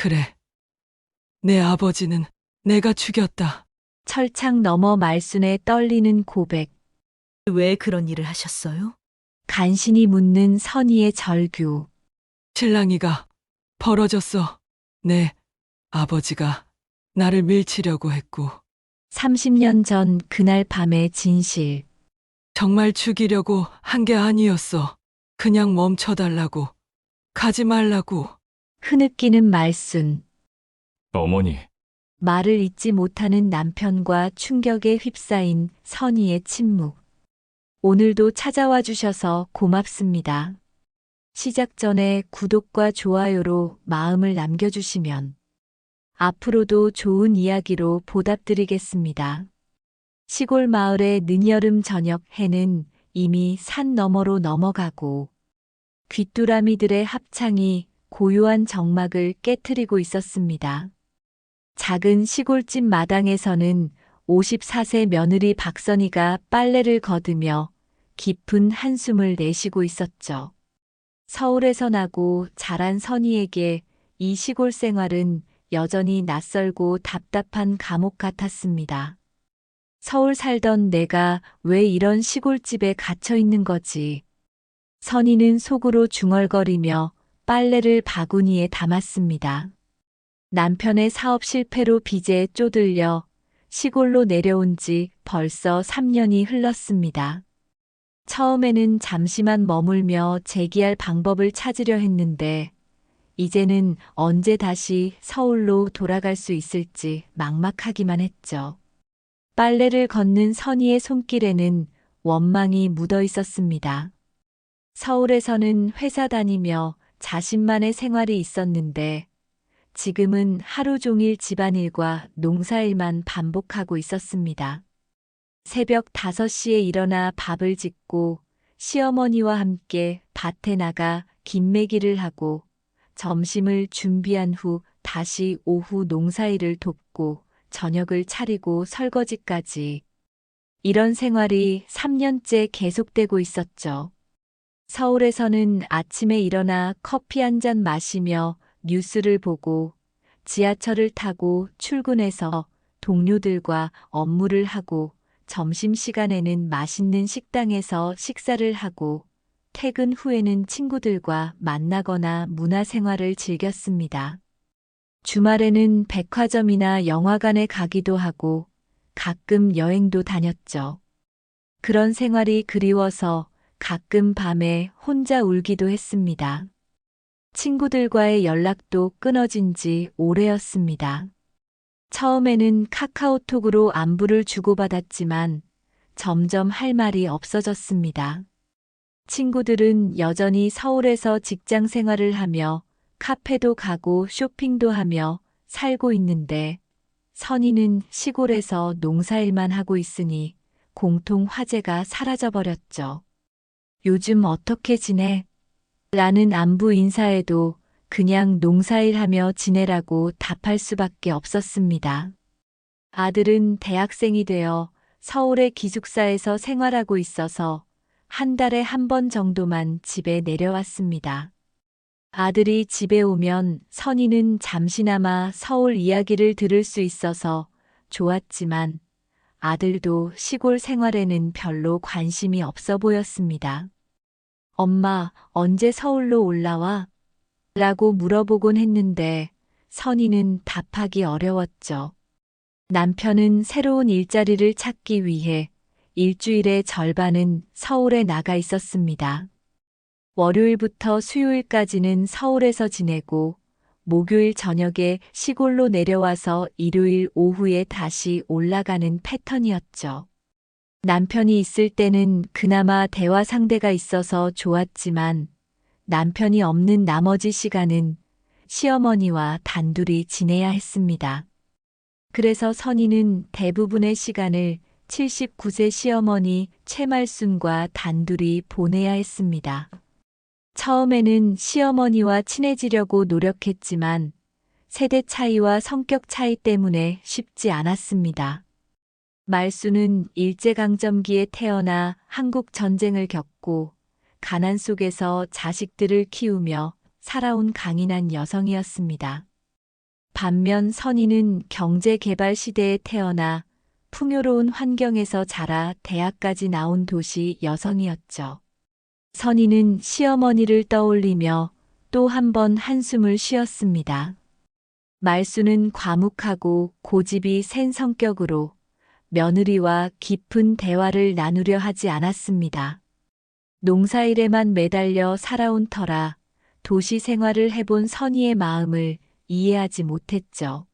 그래. 내 아버지는 내가 죽였다. 철창 너머 말순에 떨리는 고백. 왜 그런 일을 하셨어요? 간신히 묻는 선희의 절규. 신랑이가 벌어졌어. 내 아버지가 나를 밀치려고 했고, 30년 전 그날 밤의 진실. 정말 죽이려고 한 게 아니었어. 그냥 멈춰달라고, 가지 말라고. 흐느끼는 말순. 어머니, 말을 잇지 못하는 남편과 충격에 휩싸인 선희의 침묵. 오늘도 찾아와 주셔서 고맙습니다. 시작 전에 구독과 좋아요로 마음을 남겨주시면 앞으로도 좋은 이야기로 보답드리겠습니다. 시골 마을의 늦여름 저녁 해는 이미 산 너머로 넘어가고 귀뚜라미들의 합창이 고요한 정막을 깨트리고 있었습니다. 작은 시골집 마당에서는 54세 며느리 박선희가 빨래를 거두며 깊은 한숨을 내쉬고 있었죠. 서울에서 나고 자란 선희에게 이 시골 생활은 여전히 낯설고 답답한 감옥 같았습니다. 서울 살던 내가 왜 이런 시골집에 갇혀 있는 거지? 선희는 속으로 중얼거리며 빨래를 바구니에 담았습니다. 남편의 사업 실패로 빚에 쪼들려 시골로 내려온 지 벌써 3년이 흘렀습니다. 처음에는 잠시만 머물며 재기할 방법을 찾으려 했는데 이제는 언제 다시 서울로 돌아갈 수 있을지 막막하기만 했죠. 빨래를 걷는 선희의 손길에는 원망이 묻어 있었습니다. 서울에서는 회사 다니며 자신만의 생활이 있었는데 지금은 하루 종일 집안일과 농사일만 반복하고 있었습니다. 새벽 5시에 일어나 밥을 짓고 시어머니와 함께 밭에 나가 김매기를 하고 점심을 준비한 후 다시 오후 농사일을 돕고 저녁을 차리고 설거지까지. 이런 생활이 3년째 계속되고 있었죠. 서울에서는 아침에 일어나 커피 한 잔 마시며 뉴스를 보고 지하철을 타고 출근해서 동료들과 업무를 하고 점심시간에는 맛있는 식당에서 식사를 하고 퇴근 후에는 친구들과 만나거나 문화생활을 즐겼습니다. 주말에는 백화점이나 영화관에 가기도 하고 가끔 여행도 다녔죠. 그런 생활이 그리워서 가끔 밤에 혼자 울기도 했습니다. 친구들과의 연락도 끊어진 지 오래였습니다. 처음에는 카카오톡으로 안부를 주고받았지만 점점 할 말이 없어졌습니다. 친구들은 여전히 서울에서 직장 생활을 하며 카페도 가고 쇼핑도 하며 살고 있는데 선희는 시골에서 농사일만 하고 있으니 공통 화제가 사라져버렸죠. 요즘 어떻게 지내? 라는 안부 인사에도 그냥 농사일하며 지내라고 답할 수밖에 없었습니다. 아들은 대학생이 되어 서울의 기숙사에서 생활하고 있어서 한 달에 한 번 정도만 집에 내려왔습니다. 아들이 집에 오면 선희는 잠시나마 서울 이야기를 들을 수 있어서 좋았지만 아들도 시골 생활에는 별로 관심이 없어 보였습니다. 엄마, 언제 서울로 올라와? 라고 물어보곤 했는데 선희는 답하기 어려웠죠. 남편은 새로운 일자리를 찾기 위해 일주일의 절반은 서울에 나가 있었습니다. 월요일부터 수요일까지는 서울에서 지내고 목요일 저녁에 시골로 내려와서 일요일 오후에 다시 올라가는 패턴이었죠. 남편이 있을 때는 그나마 대화 상대가 있어서 좋았지만 남편이 없는 나머지 시간은 시어머니와 단둘이 지내야 했습니다. 그래서 선희는 대부분의 시간을 79세 시어머니 최말순과 단둘이 보내야 했습니다. 처음에는 시어머니와 친해지려고 노력했지만 세대 차이와 성격 차이 때문에 쉽지 않았습니다. 말순은 일제강점기에 태어나 한국 전쟁을 겪고 가난 속에서 자식들을 키우며 살아온 강인한 여성이었습니다. 반면 선희는 경제개발 시대에 태어나 풍요로운 환경에서 자라 대학까지 나온 도시 여성이었죠. 선희는 시어머니를 떠올리며 또 한 번 한숨을 쉬었습니다. 말수는 과묵하고 고집이 센 성격으로 며느리와 깊은 대화를 나누려 하지 않았습니다. 농사일에만 매달려 살아온 터라 도시 생활을 해본 선희의 마음을 이해하지 못했죠.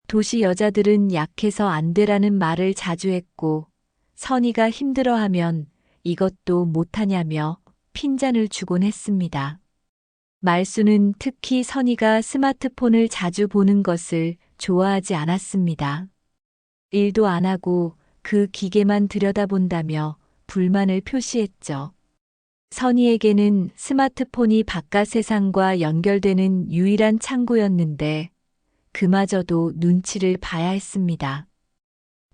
도시 여자들은 약해서 안 되라는 말을 자주 했고 선희가 힘들어하면 이것도 못하냐며 핀잔을 주곤 했습니다. 말수는 특히 선희가 스마트폰을 자주 보는 것을 좋아하지 않았습니다. 일도 안 하고 그 기계만 들여다본다며 불만을 표시했죠. 선희에게는 스마트폰이 바깥 세상과 연결되는 유일한 창구였는데 그마저도 눈치를 봐야 했습니다.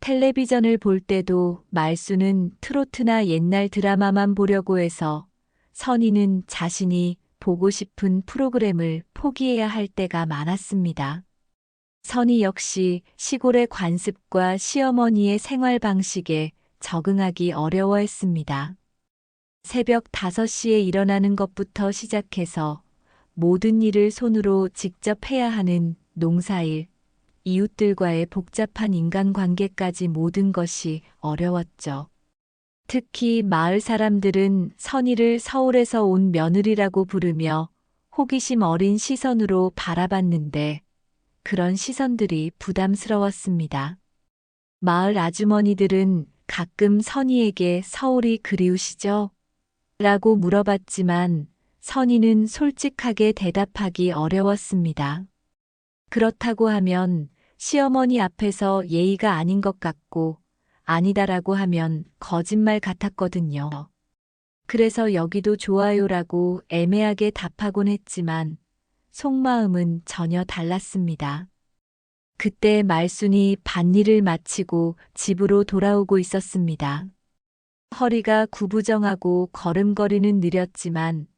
텔레비전을 볼 때도 말수는 트로트나 옛날 드라마만 보려고 해서 선희는 자신이 보고 싶은 프로그램을 포기해야 할 때가 많았습니다. 선희 역시 시골의 관습과 시어머니의 생활 방식에 적응하기 어려워했습니다. 새벽 5시에 일어나는 것부터 시작해서 모든 일을 손으로 직접 해야 하는 농사일, 이웃들과의 복잡한 인간관계까지 모든 것이 어려웠죠. 특히 마을 사람들은 선희를 서울에서 온 며느리라고 부르며 호기심 어린 시선으로 바라봤는데 그런 시선들이 부담스러웠습니다. 마을 아주머니들은 가끔 선희에게 서울이 그리우시죠? 라고 물어봤지만 선희는 솔직하게 대답하기 어려웠습니다. 그렇다고 하면 시어머니 앞에서 예의가 아닌 것 같고 아니다라고 하면 거짓말 같았거든요. 그래서 여기도 좋아요라고 애매하게 답하곤 했지만 속마음은 전혀 달랐습니다. 그때 말순이 밭일을 마치고 집으로 돌아오고 있었습니다. 허리가 구부정하고 걸음걸이는 느렸지만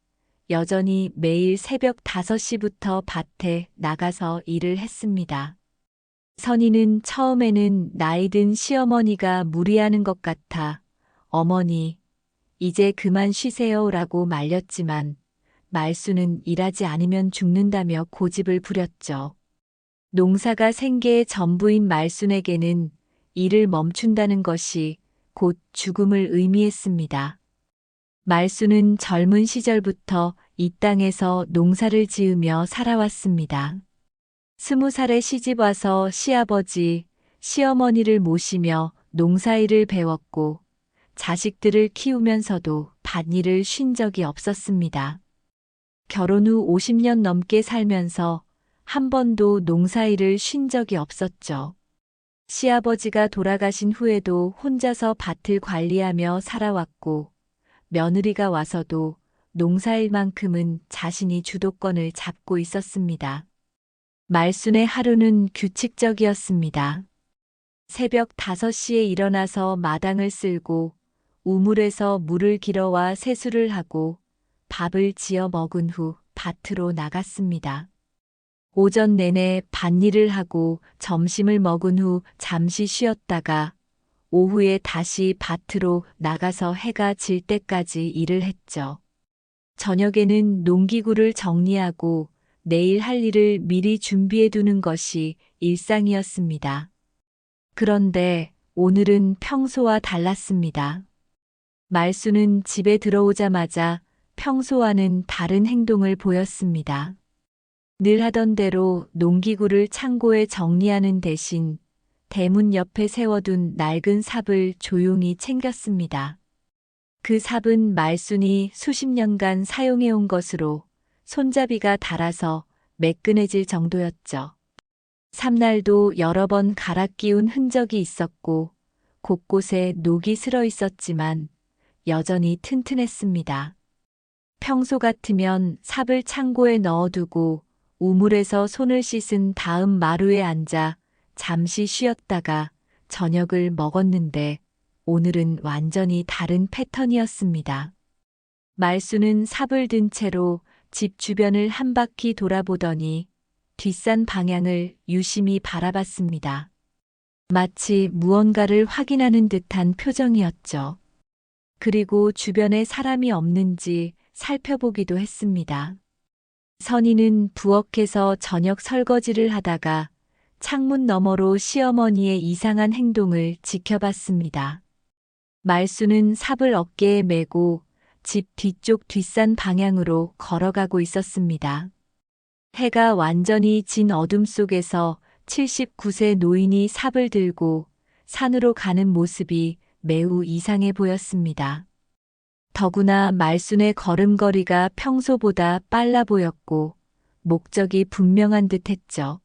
여전히 매일 새벽 5시부터 밭에 나가서 일을 했습니다. 선희는 처음에는 나이든 시어머니가 무리하는 것 같아 어머니, 이제 그만 쉬세요라고 말렸지만 말수는 일하지 않으면 죽는다며 고집을 부렸죠. 농사가 생계의 전부인 말순에게는 일을 멈춘다는 것이 곧 죽음을 의미했습니다. 말수는 젊은 시절부터 이 땅에서 농사를 지으며 살아왔습니다. 20살에 시집 와서 시아버지, 시어머니를 모시며 농사일을 배웠고 자식들을 키우면서도 밭일을 쉰 적이 없었습니다. 결혼 후 50년 넘게 살면서 한 번도 농사일을 쉰 적이 없었죠. 시아버지가 돌아가신 후에도 혼자서 밭을 관리하며 살아왔고 며느리가 와서도 농사일만큼은 자신이 주도권을 잡고 있었습니다. 말순의 하루는 규칙적이었습니다. 새벽 5시에 일어나서 마당을 쓸고 우물에서 물을 길어와 세수를 하고 밥을 지어 먹은 후 밭으로 나갔습니다. 오전 내내 밭일을 하고 점심을 먹은 후 잠시 쉬었다가 오후에 다시 밭으로 나가서 해가 질 때까지 일을 했죠. 저녁에는 농기구를 정리하고 내일 할 일을 미리 준비해 두는 것이 일상이었습니다. 그런데 오늘은 평소와 달랐습니다. 말수는 집에 들어오자마자 평소와는 다른 행동을 보였습니다. 늘 하던 대로 농기구를 창고에 정리하는 대신 대문 옆에 세워둔 낡은 삽을 조용히 챙겼습니다. 그 삽은 말순이 수십 년간 사용해온 것으로 손잡이가 닳아서 매끈해질 정도였죠. 삽날도 여러 번 갈아 끼운 흔적이 있었고 곳곳에 녹이 슬어 있었지만 여전히 튼튼했습니다. 평소 같으면 삽을 창고에 넣어두고 우물에서 손을 씻은 다음 마루에 앉아 잠시 쉬었다가 저녁을 먹었는데 오늘은 완전히 다른 패턴이었습니다. 말수는 삽을 든 채로 집 주변을 한 바퀴 돌아보더니 뒷산 방향을 유심히 바라봤습니다. 마치 무언가를 확인하는 듯한 표정이었죠. 그리고 주변에 사람이 없는지 살펴보기도 했습니다. 선희는 부엌에서 저녁 설거지를 하다가 창문 너머로 시어머니의 이상한 행동을 지켜봤습니다. 말수는 삽을 어깨에 메고 집 뒤쪽 뒷산 방향으로 걸어가고 있었습니다. 해가 완전히 진 어둠 속에서 79세 노인이 삽을 들고 산으로 가는 모습이 매우 이상해 보였습니다. 더구나 말순의 걸음걸이가 평소보다 빨라 보였고 목적이 분명한 듯 했죠.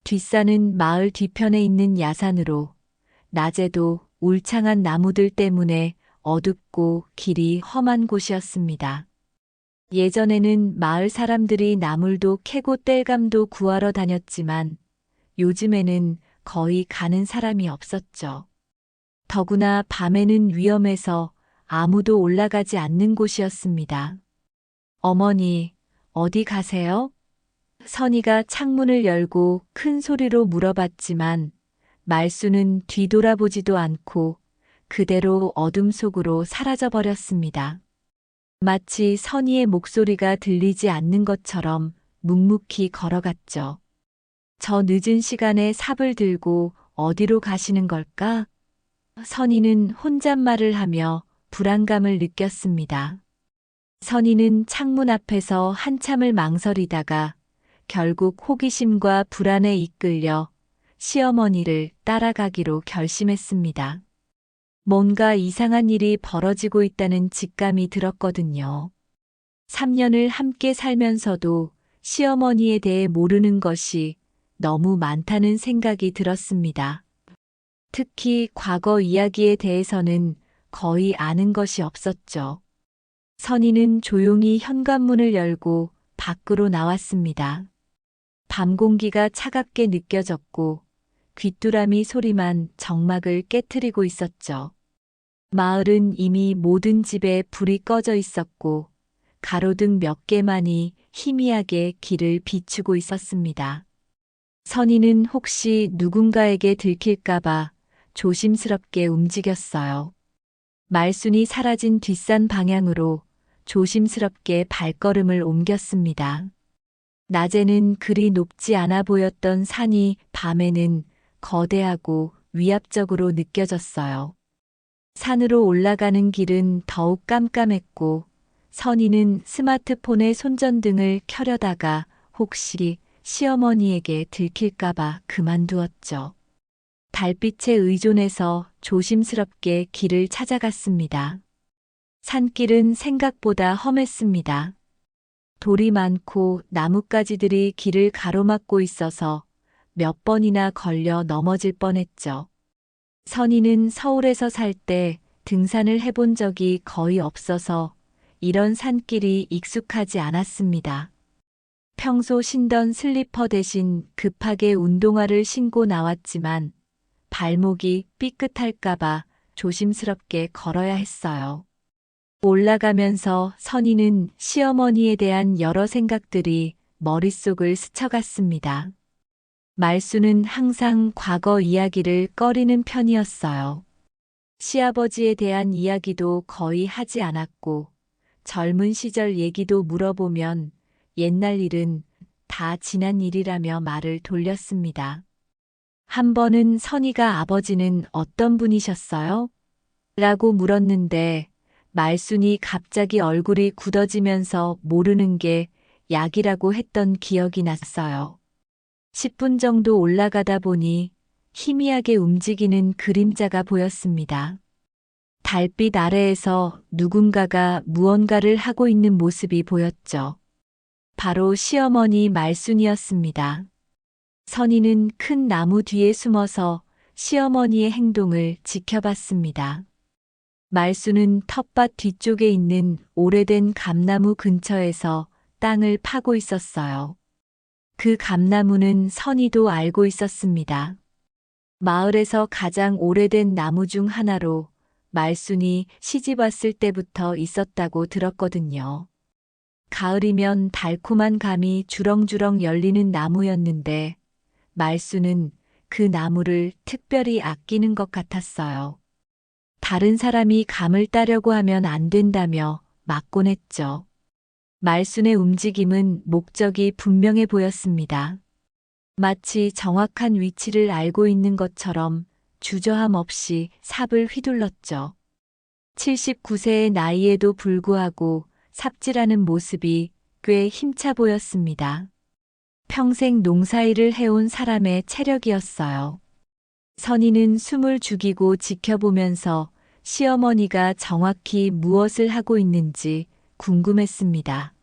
뒷산은 마을 뒤편에 있는 야산으로 낮에도 울창한 나무들 때문에 어둡고 길이 험한 곳이었습니다. 예전에는 마을 사람들이 나물도 캐고 땔감도 구하러 다녔지만 요즘에는 거의 가는 사람이 없었죠. 더구나 밤에는 위험해서 아무도 올라가지 않는 곳이었습니다. 어머니, 어디 가세요? 선희가 창문을 열고 큰 소리로 물어봤지만 말수는 뒤돌아보지도 않고 그대로 어둠 속으로 사라져버렸습니다. 마치 선희의 목소리가 들리지 않는 것처럼 묵묵히 걸어갔죠. 저 늦은 시간에 삽을 들고 어디로 가시는 걸까? 선희는 혼잣말을 하며 불안감을 느꼈습니다. 선희는 창문 앞에서 한참을 망설이다가 결국 호기심과 불안에 이끌려 시어머니를 따라가기로 결심했습니다. 뭔가 이상한 일이 벌어지고 있다는 직감이 들었거든요. 3년을 함께 살면서도 시어머니에 대해 모르는 것이 너무 많다는 생각이 들었습니다. 특히 과거 이야기에 대해서는 거의 아는 것이 없었죠. 선희는 조용히 현관문을 열고 밖으로 나왔습니다. 밤 공기가 차갑게 느껴졌고 귀뚜라미 소리만 정막을 깨트리고 있었죠. 마을은 이미 모든 집에 불이 꺼져 있었고 가로등 몇 개만이 희미하게 길을 비추고 있었습니다. 선희는 혹시 누군가에게 들킬까봐 조심스럽게 움직였어요. 말순이 사라진 뒷산 방향으로 조심스럽게 발걸음을 옮겼습니다. 낮에는 그리 높지 않아 보였던 산이 밤에는 거대하고 위압적으로 느껴졌어요. 산으로 올라가는 길은 더욱 깜깜했고 선희는 스마트폰의 손전등을 켜려다가 혹시 시어머니에게 들킬까봐 그만두었죠. 달빛에 의존해서 조심스럽게 길을 찾아갔습니다. 산길은 생각보다 험했습니다. 돌이 많고 나뭇가지들이 길을 가로막고 있어서 몇 번이나 걸려 넘어질 뻔했죠. 선희는 서울에서 살 때 등산을 해본 적이 거의 없어서 이런 산길이 익숙하지 않았습니다. 평소 신던 슬리퍼 대신 급하게 운동화를 신고 나왔지만 발목이 삐끗할까봐 조심스럽게 걸어야 했어요. 올라가면서 선희는 시어머니에 대한 여러 생각들이 머릿속을 스쳐갔습니다. 말수는 항상 과거 이야기를 꺼리는 편이었어요. 시아버지에 대한 이야기도 거의 하지 않았고 젊은 시절 얘기도 물어보면 옛날 일은 다 지난 일이라며 말을 돌렸습니다. 한 번은 선희가 아버지는 어떤 분이셨어요? 라고 물었는데 말순이 갑자기 얼굴이 굳어지면서 모르는 게 약이라고 했던 기억이 났어요. 10분 정도 올라가다 보니 희미하게 움직이는 그림자가 보였습니다. 달빛 아래에서 누군가가 무언가를 하고 있는 모습이 보였죠. 바로 시어머니 말순이었습니다. 선희는 큰 나무 뒤에 숨어서 시어머니의 행동을 지켜봤습니다. 말순은 텃밭 뒤쪽에 있는 오래된 감나무 근처에서 땅을 파고 있었어요. 그 감나무는 선희도 알고 있었습니다. 마을에서 가장 오래된 나무 중 하나로 말순이 시집 왔을 때부터 있었다고 들었거든요. 가을이면 달콤한 감이 주렁주렁 열리는 나무였는데 말수는 그 나무를 특별히 아끼는 것 같았어요. 다른 사람이 감을 따려고 하면 안 된다며 막곤 했죠. 말순의 움직임은 목적이 분명해 보였습니다. 마치 정확한 위치를 알고 있는 것처럼 주저함 없이 삽을 휘둘렀죠. 79세의 나이에도 불구하고 삽질하는 모습이 꽤 힘차 보였습니다. 평생 농사일을 해온 사람의 체력이었어요. 선희는 숨을 죽이고 지켜보면서 시어머니가 정확히 무엇을 하고 있는지 궁금했습니다.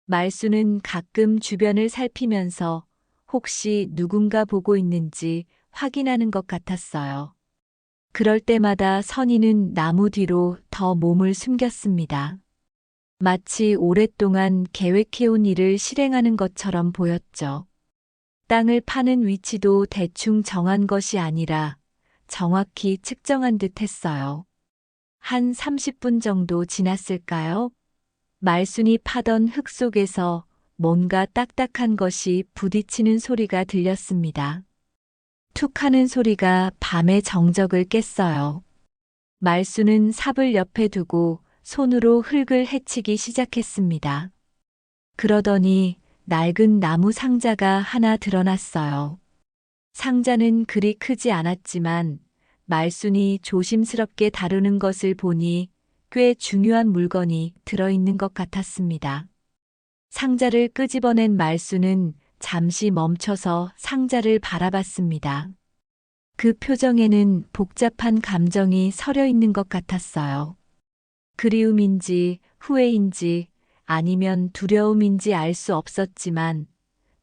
말수는 가끔 주변을 살피면서 혹시 누군가 보고 있는지 확인하는 것 같았어요. 그럴 때마다 선희는 나무 뒤로 더 몸을 숨겼습니다. 마치 오랫동안 계획해온 일을 실행하는 것처럼 보였죠. 땅을 파는 위치도 대충 정한 것이 아니라 정확히 측정한 듯 했어요. 한 30분 정도 지났을까요? 말순이 파던 흙 속에서 뭔가 딱딱한 것이 부딪히는 소리가 들렸습니다. 툭 하는 소리가 밤의 정적을 깼어요. 말순은 삽을 옆에 두고 손으로 흙을 헤치기 시작했습니다. 그러더니 낡은 나무 상자가 하나 드러났어요. 상자는 그리 크지 않았지만 말순이 조심스럽게 다루는 것을 보니 꽤 중요한 물건이 들어있는 것 같았습니다. 상자를 끄집어낸 말순은 잠시 멈춰서 상자를 바라봤습니다. 그 표정에는 복잡한 감정이 서려 있는 것 같았어요. 그리움인지 후회인지 아니면 두려움인지 알 수 없었지만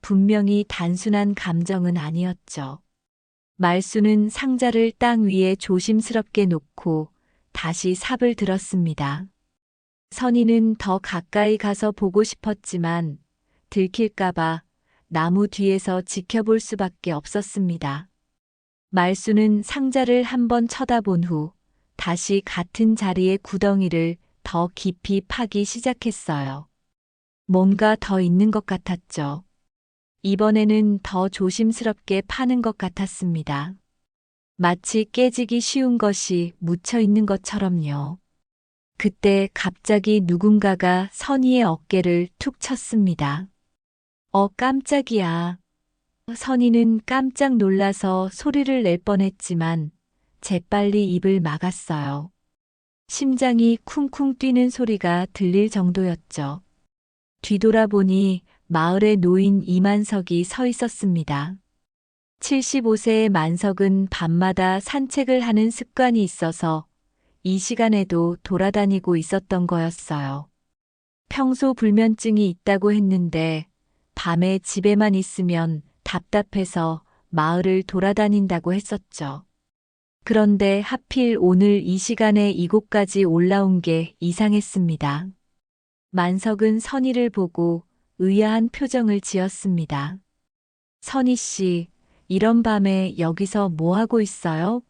분명히 단순한 감정은 아니었죠. 말수는 상자를 땅 위에 조심스럽게 놓고 다시 삽을 들었습니다. 선희는 더 가까이 가서 보고 싶었지만 들킬까봐 나무 뒤에서 지켜볼 수밖에 없었습니다. 말수는 상자를 한번 쳐다본 후 다시 같은 자리에 구덩이를 더 깊이 파기 시작했어요. 뭔가 더 있는 것 같았죠. 이번에는 더 조심스럽게 파는 것 같았습니다. 마치 깨지기 쉬운 것이 묻혀 있는 것처럼요. 그때 갑자기 누군가가 선희의 어깨를 툭 쳤습니다. 깜짝이야. 선희는 깜짝 놀라서 소리를 낼 뻔했지만 재빨리 입을 막았어요. 심장이 쿵쿵 뛰는 소리가 들릴 정도였죠. 뒤돌아보니 마을의 노인 이만석이 서 있었습니다. 75세의 만석은 밤마다 산책을 하는 습관이 있어서 이 시간에도 돌아다니고 있었던 거였어요. 평소 불면증이 있다고 했는데 밤에 집에만 있으면 답답해서 마을을 돌아다닌다고 했었죠. 그런데 하필 오늘 이 시간에 이곳까지 올라온 게 이상했습니다. 만석은 선희를 보고 의아한 표정을 지었습니다. 선희 씨, 이런 밤에 여기서 뭐 하고 있어요?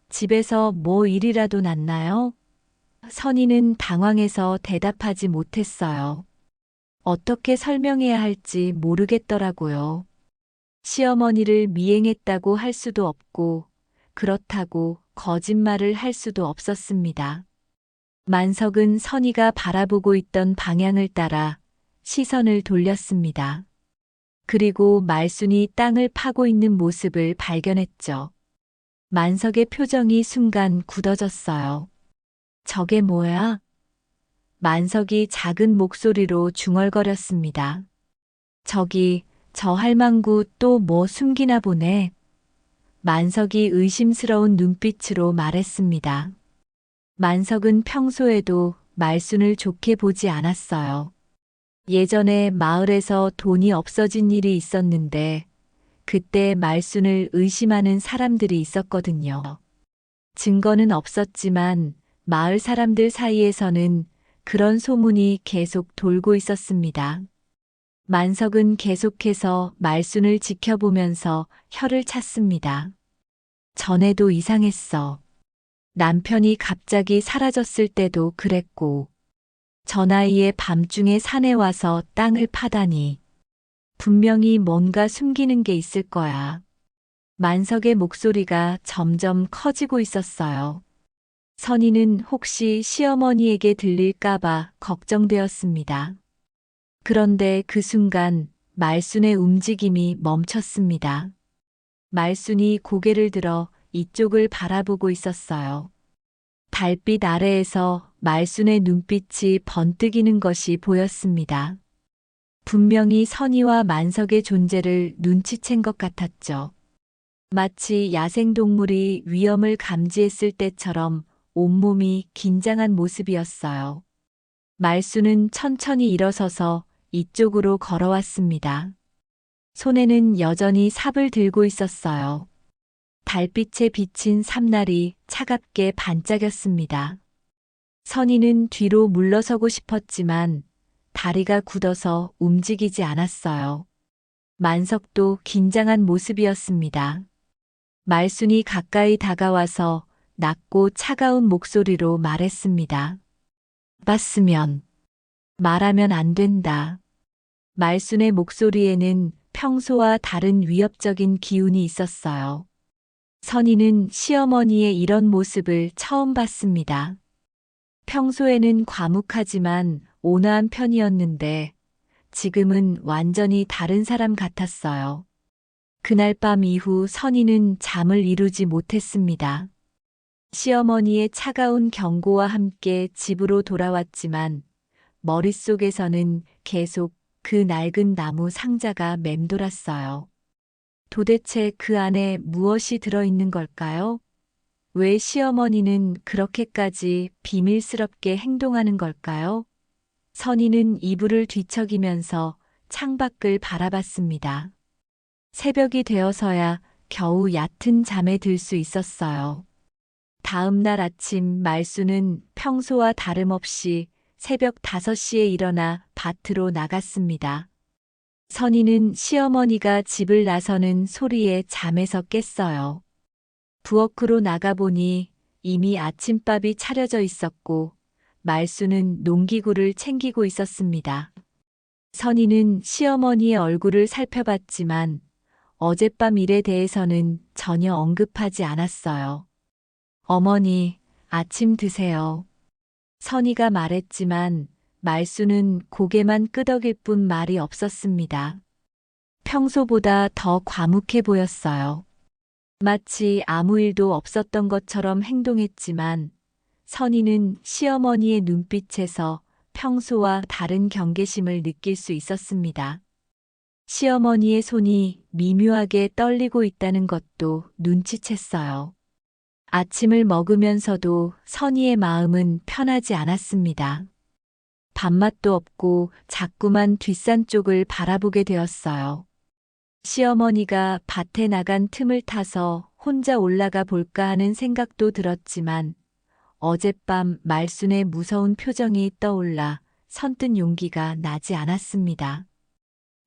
집에서 뭐 일이라도 났나요? 선희는 당황해서 대답하지 못했어요. 어떻게 설명해야 할지 모르겠더라고요. 시어머니를 미행했다고 할 수도 없고, 그렇다고 거짓말을 할 수도 없었습니다. 만석은 선희가 바라보고 있던 방향을 따라 시선을 돌렸습니다. 그리고 말순이 땅을 파고 있는 모습을 발견했죠. 만석의 표정이 순간 굳어졌어요. 저게 뭐야? 만석이 작은 목소리로 중얼거렸습니다. 저기, 저 할망구 또 뭐 숨기나 보네. 만석이 의심스러운 눈빛으로 말했습니다. 만석은 평소에도 말순을 좋게 보지 않았어요. 예전에 마을에서 돈이 없어진 일이 있었는데 그때 말순을 의심하는 사람들이 있었거든요. 증거는 없었지만 마을 사람들 사이에서는 그런 소문이 계속 돌고 있었습니다. 만석은 계속해서 말순을 지켜보면서 혀를 찼습니다. 전에도 이상했어. 남편이 갑자기 사라졌을 때도 그랬고, 저 나이에 밤중에 산에 와서 땅을 파다니. 분명히 뭔가 숨기는 게 있을 거야. 만석의 목소리가 점점 커지고 있었어요. 선희는 혹시 시어머니에게 들릴까봐 걱정되었습니다. 그런데 그 순간 말순의 움직임이 멈췄습니다. 말순이 고개를 들어 이쪽을 바라보고 있었어요. 달빛 아래에서 말순의 눈빛이 번뜩이는 것이 보였습니다. 분명히 선희와 만석의 존재를 눈치챈 것 같았죠. 마치 야생동물이 위험을 감지했을 때처럼 온몸이 긴장한 모습이었어요. 말순은 천천히 일어서서 이쪽으로 걸어왔습니다. 손에는 여전히 삽을 들고 있었어요. 달빛에 비친 삽날이 차갑게 반짝였습니다. 선희는 뒤로 물러서고 싶었지만 다리가 굳어서 움직이지 않았어요. 만석도 긴장한 모습이었습니다. 말순이 가까이 다가와서 낮고 차가운 목소리로 말했습니다. 봤으면 말하면 안 된다. 말순의 목소리에는 평소와 다른 위협적인 기운이 있었어요. 선희는 시어머니의 이런 모습을 처음 봤습니다. 평소에는 과묵하지만 온화한 편이었는데 지금은 완전히 다른 사람 같았어요. 그날 밤 이후 선희는 잠을 이루지 못했습니다. 시어머니의 차가운 경고와 함께 집으로 돌아왔지만 머릿속에서는 계속 그 낡은 나무 상자가 맴돌았어요. 도대체 그 안에 무엇이 들어있는 걸까요? 왜 시어머니는 그렇게까지 비밀스럽게 행동하는 걸까요? 선희는 이불을 뒤척이면서 창밖을 바라봤습니다. 새벽이 되어서야 겨우 얕은 잠에 들 수 있었어요. 다음 날 아침 말순은 평소와 다름없이 새벽 5시에 일어나 밭으로 나갔습니다. 선희는 시어머니가 집을 나서는 소리에 잠에서 깼어요. 부엌으로 나가보니 이미 아침밥이 차려져 있었고 말순은 농기구를 챙기고 있었습니다. 선희는 시어머니의 얼굴을 살펴봤지만 어젯밤 일에 대해서는 전혀 언급하지 않았어요. 어머니, 아침 드세요. 선희가 말했지만 말순은 고개만 끄덕일 뿐 말이 없었습니다. 평소보다 더 과묵해 보였어요. 마치 아무 일도 없었던 것처럼 행동했지만 선희는 시어머니의 눈빛에서 평소와 다른 경계심을 느낄 수 있었습니다. 시어머니의 손이 미묘하게 떨리고 있다는 것도 눈치챘어요. 아침을 먹으면서도 선희의 마음은 편하지 않았습니다. 밥맛도 없고 자꾸만 뒷산 쪽을 바라보게 되었어요. 시어머니가 밭에 나간 틈을 타서 혼자 올라가 볼까 하는 생각도 들었지만 어젯밤 말순의 무서운 표정이 떠올라 선뜻 용기가 나지 않았습니다.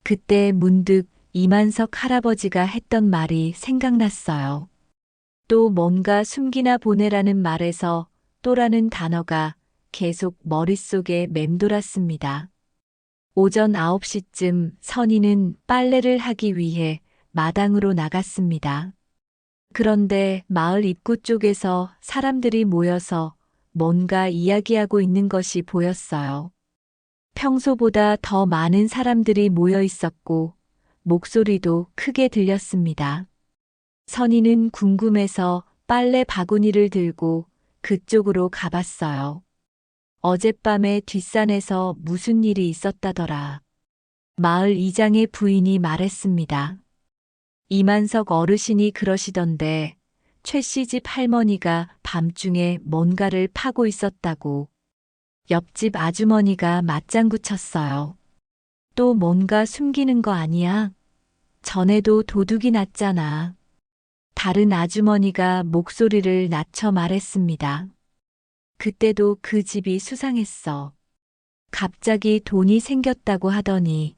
그때 문득 이만석 할아버지가 했던 말이 생각났어요. 또 뭔가 숨기나 보내라는 말에서 또라는 단어가 계속 머릿속에 맴돌았습니다. 오전 9시쯤 선희는 빨래를 하기 위해 마당으로 나갔습니다. 그런데 마을 입구 쪽에서 사람들이 모여서 뭔가 이야기하고 있는 것이 보였어요. 평소보다 더 많은 사람들이 모여 있었고 목소리도 크게 들렸습니다. 선희는 궁금해서 빨래 바구니를 들고 그쪽으로 가봤어요. 어젯밤에 뒷산에서 무슨 일이 있었다더라. 마을 이장의 부인이 말했습니다. 이만석 어르신이 그러시던데 최 씨 집 할머니가 밤중에 뭔가를 파고 있었다고. 옆집 아주머니가 맞장구 쳤어요. 또 뭔가 숨기는 거 아니야? 전에도 도둑이 났잖아. 다른 아주머니가 목소리를 낮춰 말했습니다. 그때도 그 집이 수상했어. 갑자기 돈이 생겼다고 하더니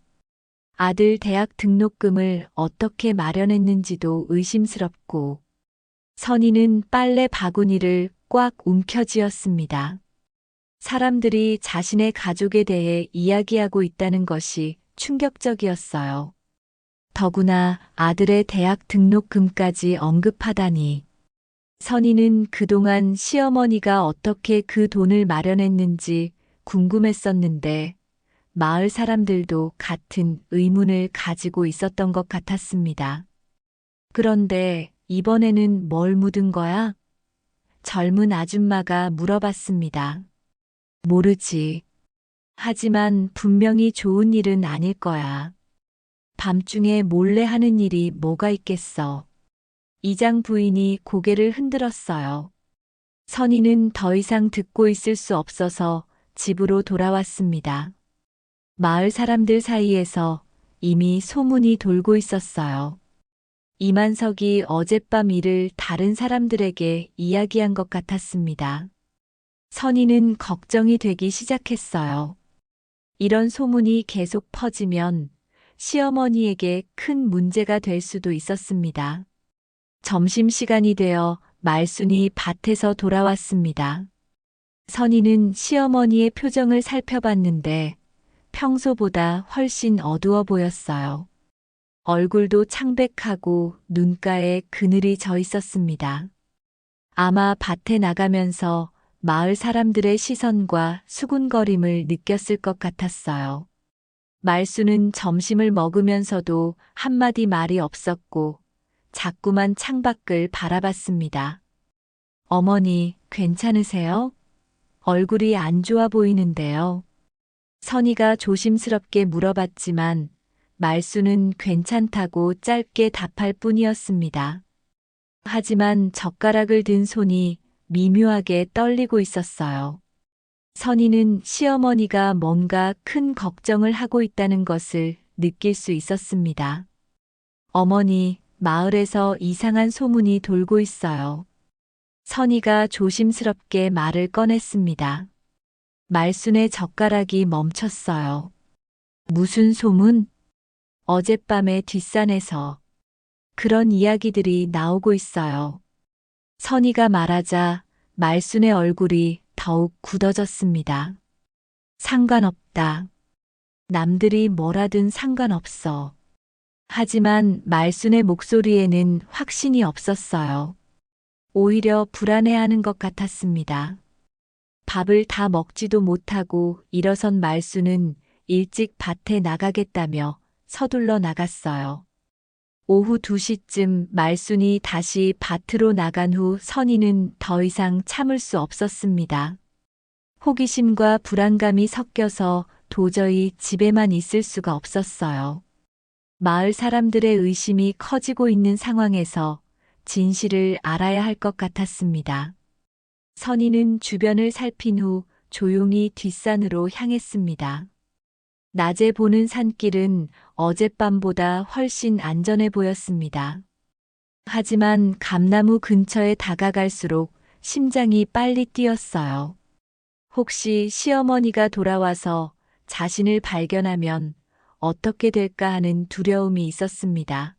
아들 대학 등록금을 어떻게 마련했는지도 의심스럽고 선희는 빨래 바구니를 꽉 움켜쥐었습니다. 사람들이 자신의 가족에 대해 이야기하고 있다는 것이 충격적이었어요. 더구나 아들의 대학 등록금까지 언급하다니. 선희는 그동안 시어머니가 어떻게 그 돈을 마련했는지 궁금했었는데 마을 사람들도 같은 의문을 가지고 있었던 것 같았습니다. 그런데 이번에는 뭘 묻은 거야? 젊은 아줌마가 물어봤습니다. 모르지. 하지만 분명히 좋은 일은 아닐 거야. 밤중에 몰래 하는 일이 뭐가 있겠어. 이장 부인이 고개를 흔들었어요. 선희는 더 이상 듣고 있을 수 없어서 집으로 돌아왔습니다. 마을 사람들 사이에서 이미 소문이 돌고 있었어요. 이만석이 어젯밤 일을 다른 사람들에게 이야기한 것 같았습니다. 선희는 걱정이 되기 시작했어요. 이런 소문이 계속 퍼지면 시어머니에게 큰 문제가 될 수도 있었습니다. 점심시간이 되어 말순이 밭에서 돌아왔습니다. 선희는 시어머니의 표정을 살펴봤는데 평소보다 훨씬 어두워 보였어요. 얼굴도 창백하고 눈가에 그늘이 져 있었습니다. 아마 밭에 나가면서 마을 사람들의 시선과 수군거림을 느꼈을 것 같았어요. 말수는 점심을 먹으면서도 한마디 말이 없었고 자꾸만 창밖을 바라봤습니다. 어머니, 괜찮으세요? 얼굴이 안 좋아 보이는데요. 선희가 조심스럽게 물어봤지만 말수는 괜찮다고 짧게 답할 뿐이었습니다. 하지만 젓가락을 든 손이 미묘하게 떨리고 있었어요. 선희는 시어머니가 뭔가 큰 걱정을 하고 있다는 것을 느낄 수 있었습니다. 어머니, 마을에서 이상한 소문이 돌고 있어요. 선희가 조심스럽게 말을 꺼냈습니다. 말순의 젓가락이 멈췄어요. 무슨 소문? 어젯밤에 뒷산에서 그런 이야기들이 나오고 있어요. 선희가 말하자 말순의 얼굴이 더욱 굳어졌습니다. 상관없다. 남들이 뭐라든 상관없어. 하지만 말순의 목소리에는 확신이 없었어요. 오히려 불안해하는 것 같았습니다. 밥을 다 먹지도 못하고 일어선 말순은 일찍 밭에 나가겠다며 서둘러 나갔어요. 오후 2시쯤 말순이 다시 밭으로 나간 후 선희는 더 이상 참을 수 없었습니다. 호기심과 불안감이 섞여서 도저히 집에만 있을 수가 없었어요. 마을 사람들의 의심이 커지고 있는 상황에서 진실을 알아야 할 것 같았습니다. 선희는 주변을 살핀 후 조용히 뒷산으로 향했습니다. 낮에 보는 산길은 어젯밤보다 훨씬 안전해 보였습니다. 하지만 감나무 근처에 다가갈수록 심장이 빨리 뛰었어요. 혹시 시어머니가 돌아와서 자신을 발견하면 어떻게 될까 하는 두려움이 있었습니다.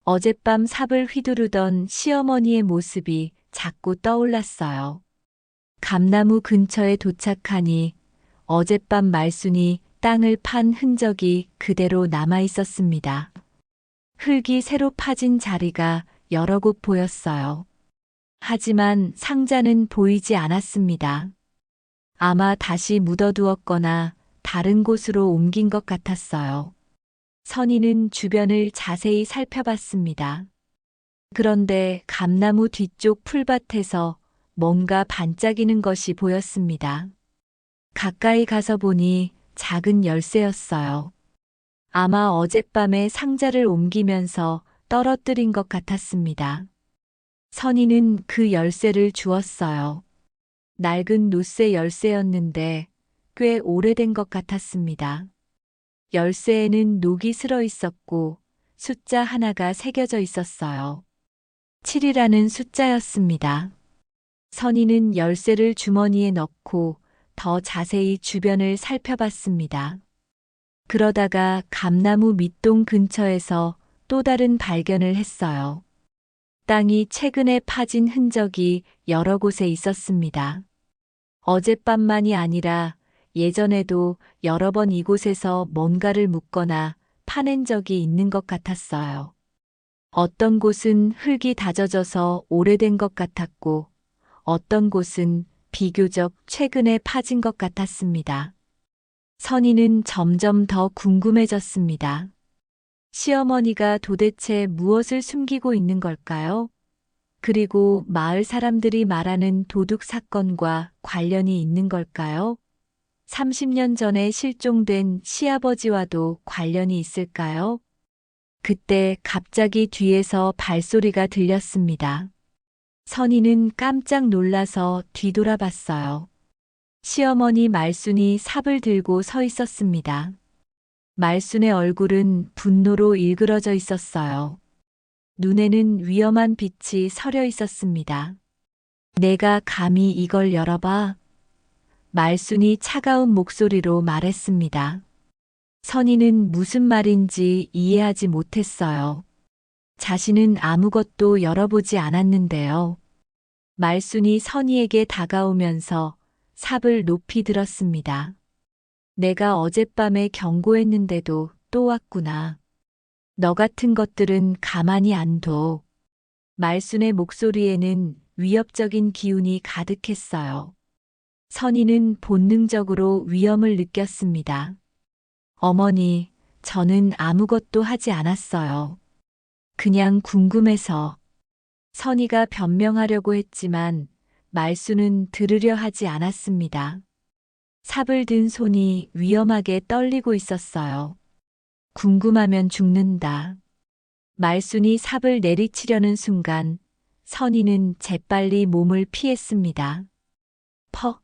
어젯밤 삽을 휘두르던 시어머니의 모습이 자꾸 떠올랐어요. 감나무 근처에 도착하니 어젯밤 말순이 땅을 판 흔적이 그대로 남아 있었습니다. 흙이 새로 파진 자리가 여러 곳 보였어요. 하지만 상자는 보이지 않았습니다. 아마 다시 묻어두었거나 다른 곳으로 옮긴 것 같았어요. 선희는 주변을 자세히 살펴봤습니다. 그런데 감나무 뒤쪽 풀밭에서 뭔가 반짝이는 것이 보였습니다. 가까이 가서 보니 작은 열쇠였어요. 아마 어젯밤에 상자를 옮기면서 떨어뜨린 것 같았습니다. 선희는 그 열쇠를 주었어요. 낡은 노쇠 열쇠였는데 꽤 오래된 것 같았습니다. 열쇠에는 녹이 슬어 있었고 숫자 하나가 새겨져 있었어요. 7이라는 숫자였습니다. 선희는 열쇠를 주머니에 넣고 더 자세히 주변을 살펴봤습니다. 그러다가 감나무 밑동 근처에서 또 다른 발견을 했어요. 땅이 최근에 파진 흔적이 여러 곳에 있었습니다. 어젯밤만이 아니라 예전에도 여러 번 이곳에서 뭔가를 묻거나 파낸 적이 있는 것 같았어요. 어떤 곳은 흙이 다져져서 오래된 것 같았고, 어떤 곳은 비교적 최근에 파진 것 같았습니다. 선희는 점점 더 궁금해졌습니다. 시어머니가 도대체 무엇을 숨기고 있는 걸까요? 그리고 마을 사람들이 말하는 도둑 사건과 관련이 있는 걸까요? 30년 전에 실종된 시아버지와도 관련이 있을까요? 그때 갑자기 뒤에서 발소리가 들렸습니다. 선희는 깜짝 놀라서 뒤돌아봤어요. 시어머니 말순이 삽을 들고 서 있었습니다. 말순의 얼굴은 분노로 일그러져 있었어요. 눈에는 위험한 빛이 서려 있었습니다. 내가 감히 이걸 열어봐? 말순이 차가운 목소리로 말했습니다. 선희는 무슨 말인지 이해하지 못했어요. 자신은 아무것도 열어보지 않았는데요. 말순이 선희에게 다가오면서 삽을 높이 들었습니다. 내가 어젯밤에 경고했는데도 또 왔구나. 너 같은 것들은 가만히 안 둬. 말순의 목소리에는 위협적인 기운이 가득했어요. 선희는 본능적으로 위험을 느꼈습니다. 어머니, 저는 아무것도 하지 않았어요. 그냥 궁금해서. 선희가 변명하려고 했지만 말순은 들으려 하지 않았습니다. 삽을 든 손이 위험하게 떨리고 있었어요. 궁금하면 죽는다. 말순이 삽을 내리치려는 순간 선희는 재빨리 몸을 피했습니다. 퍽!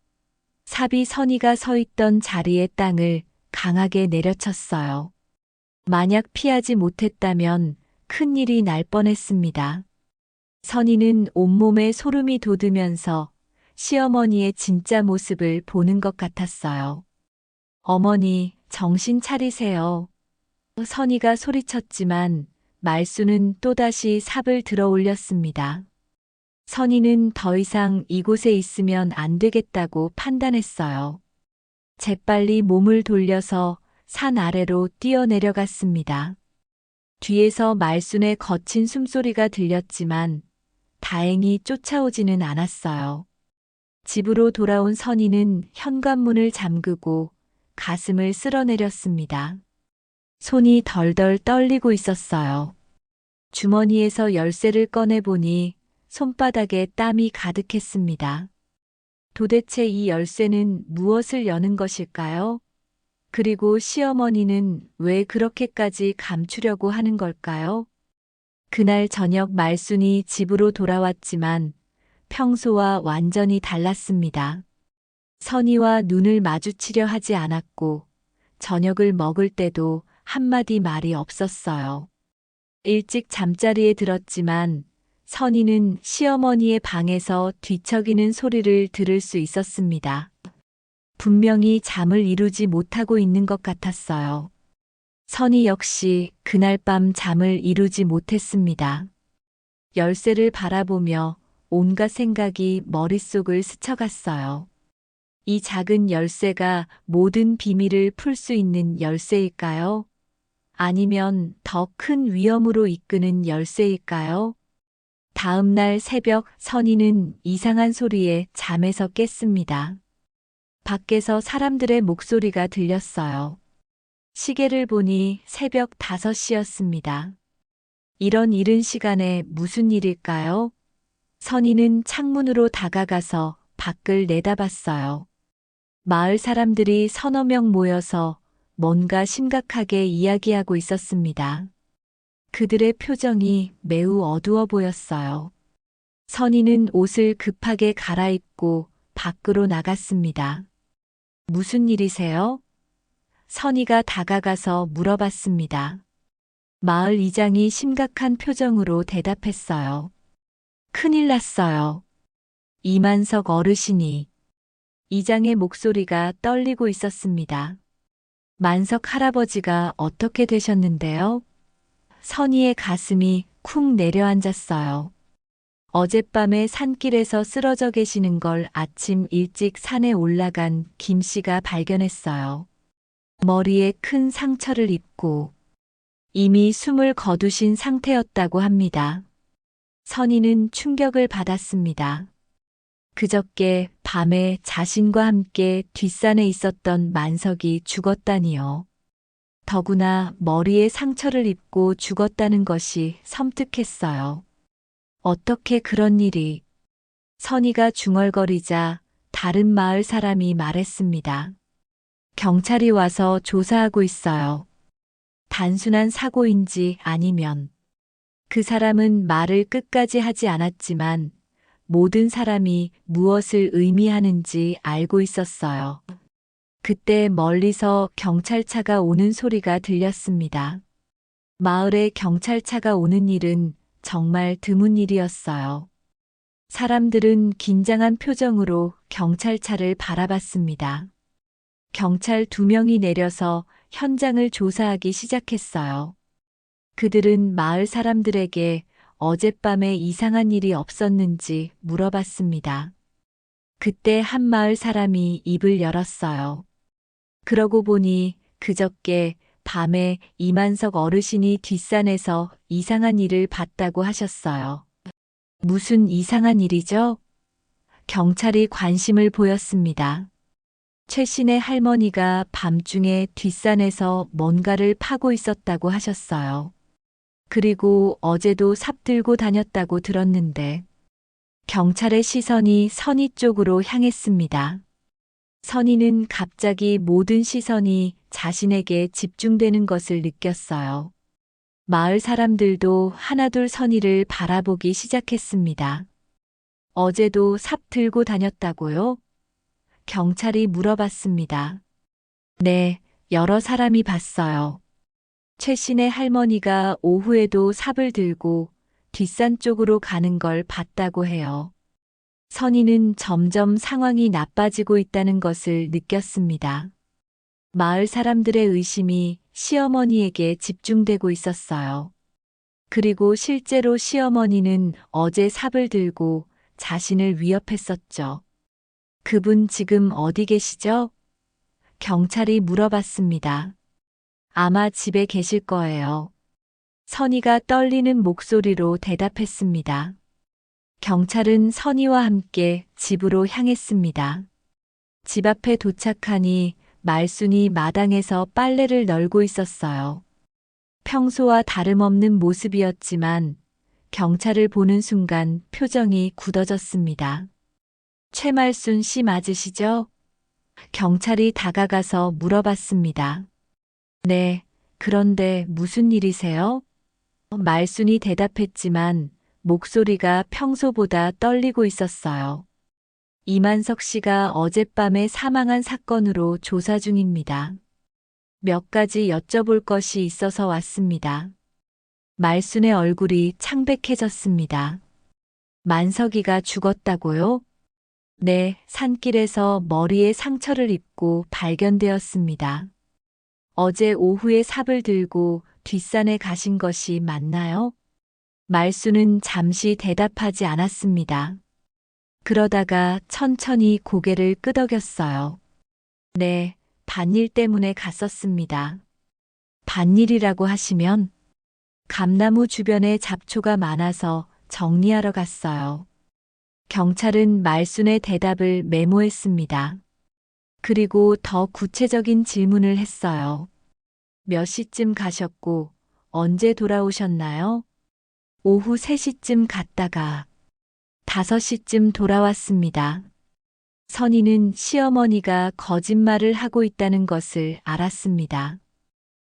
삽이 선희가 서 있던 자리의 땅을 강하게 내려쳤어요. 만약 피하지 못했다면 큰일이 날 뻔했습니다. 선희는 온몸에 소름이 돋으면서 시어머니의 진짜 모습을 보는 것 같았어요. 어머니, 정신 차리세요. 선희가 소리쳤지만 말순은 또다시 삽을 들어 올렸습니다. 선희는 더 이상 이곳에 있으면 안 되겠다고 판단했어요. 재빨리 몸을 돌려서 산 아래로 뛰어내려갔습니다. 뒤에서 말순의 거친 숨소리가 들렸지만 다행히 쫓아오지는 않았어요. 집으로 돌아온 선희는 현관문을 잠그고 가슴을 쓸어내렸습니다. 손이 덜덜 떨리고 있었어요. 주머니에서 열쇠를 꺼내보니 손바닥에 땀이 가득했습니다. 도대체 이 열쇠는 무엇을 여는 것일까요? 그리고 시어머니는 왜 그렇게까지 감추려고 하는 걸까요? 그날 저녁 말순이 집으로 돌아왔지만 평소와 완전히 달랐습니다. 선희와 눈을 마주치려 하지 않았고 저녁을 먹을 때도 한마디 말이 없었어요. 일찍 잠자리에 들었지만 선희는 시어머니의 방에서 뒤척이는 소리를 들을 수 있었습니다. 분명히 잠을 이루지 못하고 있는 것 같았어요. 선희 역시 그날 밤 잠을 이루지 못했습니다. 열쇠를 바라보며 온갖 생각이 머릿속을 스쳐갔어요. 이 작은 열쇠가 모든 비밀을 풀 수 있는 열쇠일까요? 아니면 더 큰 위험으로 이끄는 열쇠일까요? 다음 날 새벽 선희는 이상한 소리에 잠에서 깼습니다. 밖에서 사람들의 목소리가 들렸어요. 시계를 보니 새벽 5시였습니다. 이런 이른 시간에 무슨 일일까요? 선희는 창문으로 다가가서 밖을 내다봤어요. 마을 사람들이 서너 명 모여서 뭔가 심각하게 이야기하고 있었습니다. 그들의 표정이 매우 어두워 보였어요. 선희는 옷을 급하게 갈아입고 밖으로 나갔습니다. 무슨 일이세요? 선희가 다가가서 물어봤습니다. 마을 이장이 심각한 표정으로 대답했어요. 큰일 났어요. 이만석 어르신이. 이장의 목소리가 떨리고 있었습니다. 만석 할아버지가 어떻게 되셨는데요? 선희의 가슴이 쿵 내려앉았어요. 어젯밤에 산길에서 쓰러져 계시는 걸 아침 일찍 산에 올라간 김 씨가 발견했어요. 머리에 큰 상처를 입고 이미 숨을 거두신 상태였다고 합니다. 선희는 충격을 받았습니다. 그저께 밤에 자신과 함께 뒷산에 있었던 만석이 죽었다니요. 더구나 머리에 상처를 입고 죽었다는 것이 섬뜩했어요. 어떻게 그런 일이? 선희가 중얼거리자 다른 마을 사람이 말했습니다. 경찰이 와서 조사하고 있어요. 단순한 사고인지 아니면 그 사람은 말을 끝까지 하지 않았지만 모든 사람이 무엇을 의미하는지 알고 있었어요. 그때 멀리서 경찰차가 오는 소리가 들렸습니다. 마을에 경찰차가 오는 일은 정말 드문 일이었어요. 사람들은 긴장한 표정으로 경찰차를 바라봤습니다. 경찰 2명이 내려서 현장을 조사하기 시작했어요. 그들은 마을 사람들에게 어젯밤에 이상한 일이 없었는지 물어봤습니다. 그때 한 마을 사람이 입을 열었어요. 그러고 보니 그저께 밤에 이만석 어르신이 뒷산에서 이상한 일을 봤다고 하셨어요. 무슨 이상한 일이죠? 경찰이 관심을 보였습니다. 최신의 할머니가 밤중에 뒷산에서 뭔가를 파고 있었다고 하셨어요. 그리고 어제도 삽 들고 다녔다고 들었는데 경찰의 시선이 선희 쪽으로 향했습니다. 선희는 갑자기 모든 시선이 자신에게 집중되는 것을 느꼈어요. 마을 사람들도 하나둘 선희를 바라보기 시작했습니다. 어제도 삽 들고 다녔다고요? 경찰이 물어봤습니다. 네, 여러 사람이 봤어요. 최신의 할머니가 오후에도 삽을 들고 뒷산 쪽으로 가는 걸 봤다고 해요. 선희는 점점 상황이 나빠지고 있다는 것을 느꼈습니다. 마을 사람들의 의심이 시어머니에게 집중되고 있었어요. 그리고 실제로 시어머니는 어제 삽을 들고 자신을 위협했었죠. 그분 지금 어디 계시죠? 경찰이 물어봤습니다. 아마 집에 계실 거예요. 선희가 떨리는 목소리로 대답했습니다. 경찰은 선희와 함께 집으로 향했습니다. 집 앞에 도착하니 말순이 마당에서 빨래를 널고 있었어요. 평소와 다름없는 모습이었지만 경찰을 보는 순간 표정이 굳어졌습니다. 최말순 씨 맞으시죠? 경찰이 다가가서 물어봤습니다. 네, 그런데 무슨 일이세요? 말순이 대답했지만 목소리가 평소보다 떨리고 있었어요. 이만석 씨가 어젯밤에 사망한 사건으로 조사 중입니다. 몇 가지 여쭤볼 것이 있어서 왔습니다. 말순의 얼굴이 창백해졌습니다. 만석이가 죽었다고요? 네, 산길에서 머리에 상처를 입고 발견되었습니다. 어제 오후에 삽을 들고 뒷산에 가신 것이 맞나요? 말순은 잠시 대답하지 않았습니다. 그러다가 천천히 고개를 끄덕였어요. 네, 밭일 때문에 갔었습니다. 밭일이라고 하시면 감나무 주변에 잡초가 많아서 정리하러 갔어요. 경찰은 말순의 대답을 메모했습니다. 그리고 더 구체적인 질문을 했어요. 몇 시쯤 가셨고 언제 돌아오셨나요? 오후 3시쯤 갔다가 5시쯤 돌아왔습니다. 선희는 시어머니가 거짓말을 하고 있다는 것을 알았습니다.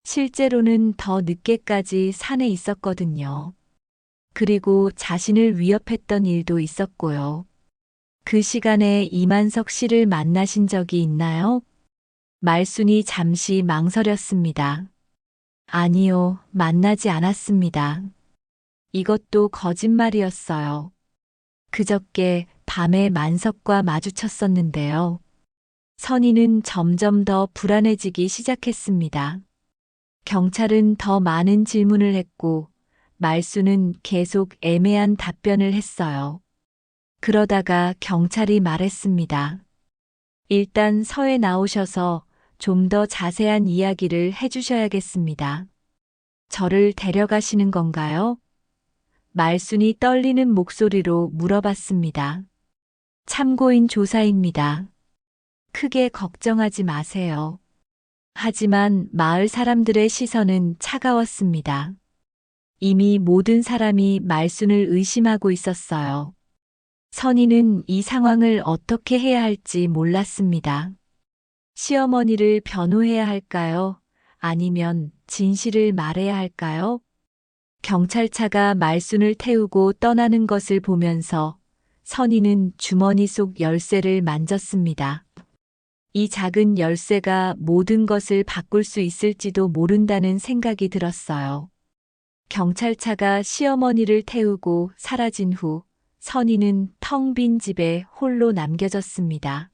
실제로는 더 늦게까지 산에 있었거든요. 그리고 자신을 위협했던 일도 있었고요. 그 시간에 이만석 씨를 만나신 적이 있나요? 말순이 잠시 망설였습니다. 아니요, 만나지 않았습니다. 이것도 거짓말이었어요. 그저께 밤에 만석과 마주쳤었는데요. 선희는 점점 더 불안해지기 시작했습니다. 경찰은 더 많은 질문을 했고 말수는 계속 애매한 답변을 했어요. 그러다가 경찰이 말했습니다. 일단 서에 나오셔서 좀 더 자세한 이야기를 해주셔야겠습니다. 저를 데려가시는 건가요? 말순이 떨리는 목소리로 물어봤습니다. 참고인 조사입니다. 크게 걱정하지 마세요. 하지만 마을 사람들의 시선은 차가웠습니다. 이미 모든 사람이 말순을 의심하고 있었어요. 선희는 이 상황을 어떻게 해야 할지 몰랐습니다. 시어머니를 변호해야 할까요? 아니면 진실을 말해야 할까요? 경찰차가 말순을 태우고 떠나는 것을 보면서 선희는 주머니 속 열쇠를 만졌습니다. 이 작은 열쇠가 모든 것을 바꿀 수 있을지도 모른다는 생각이 들었어요. 경찰차가 시어머니를 태우고 사라진 후 선희는 텅 빈 집에 홀로 남겨졌습니다.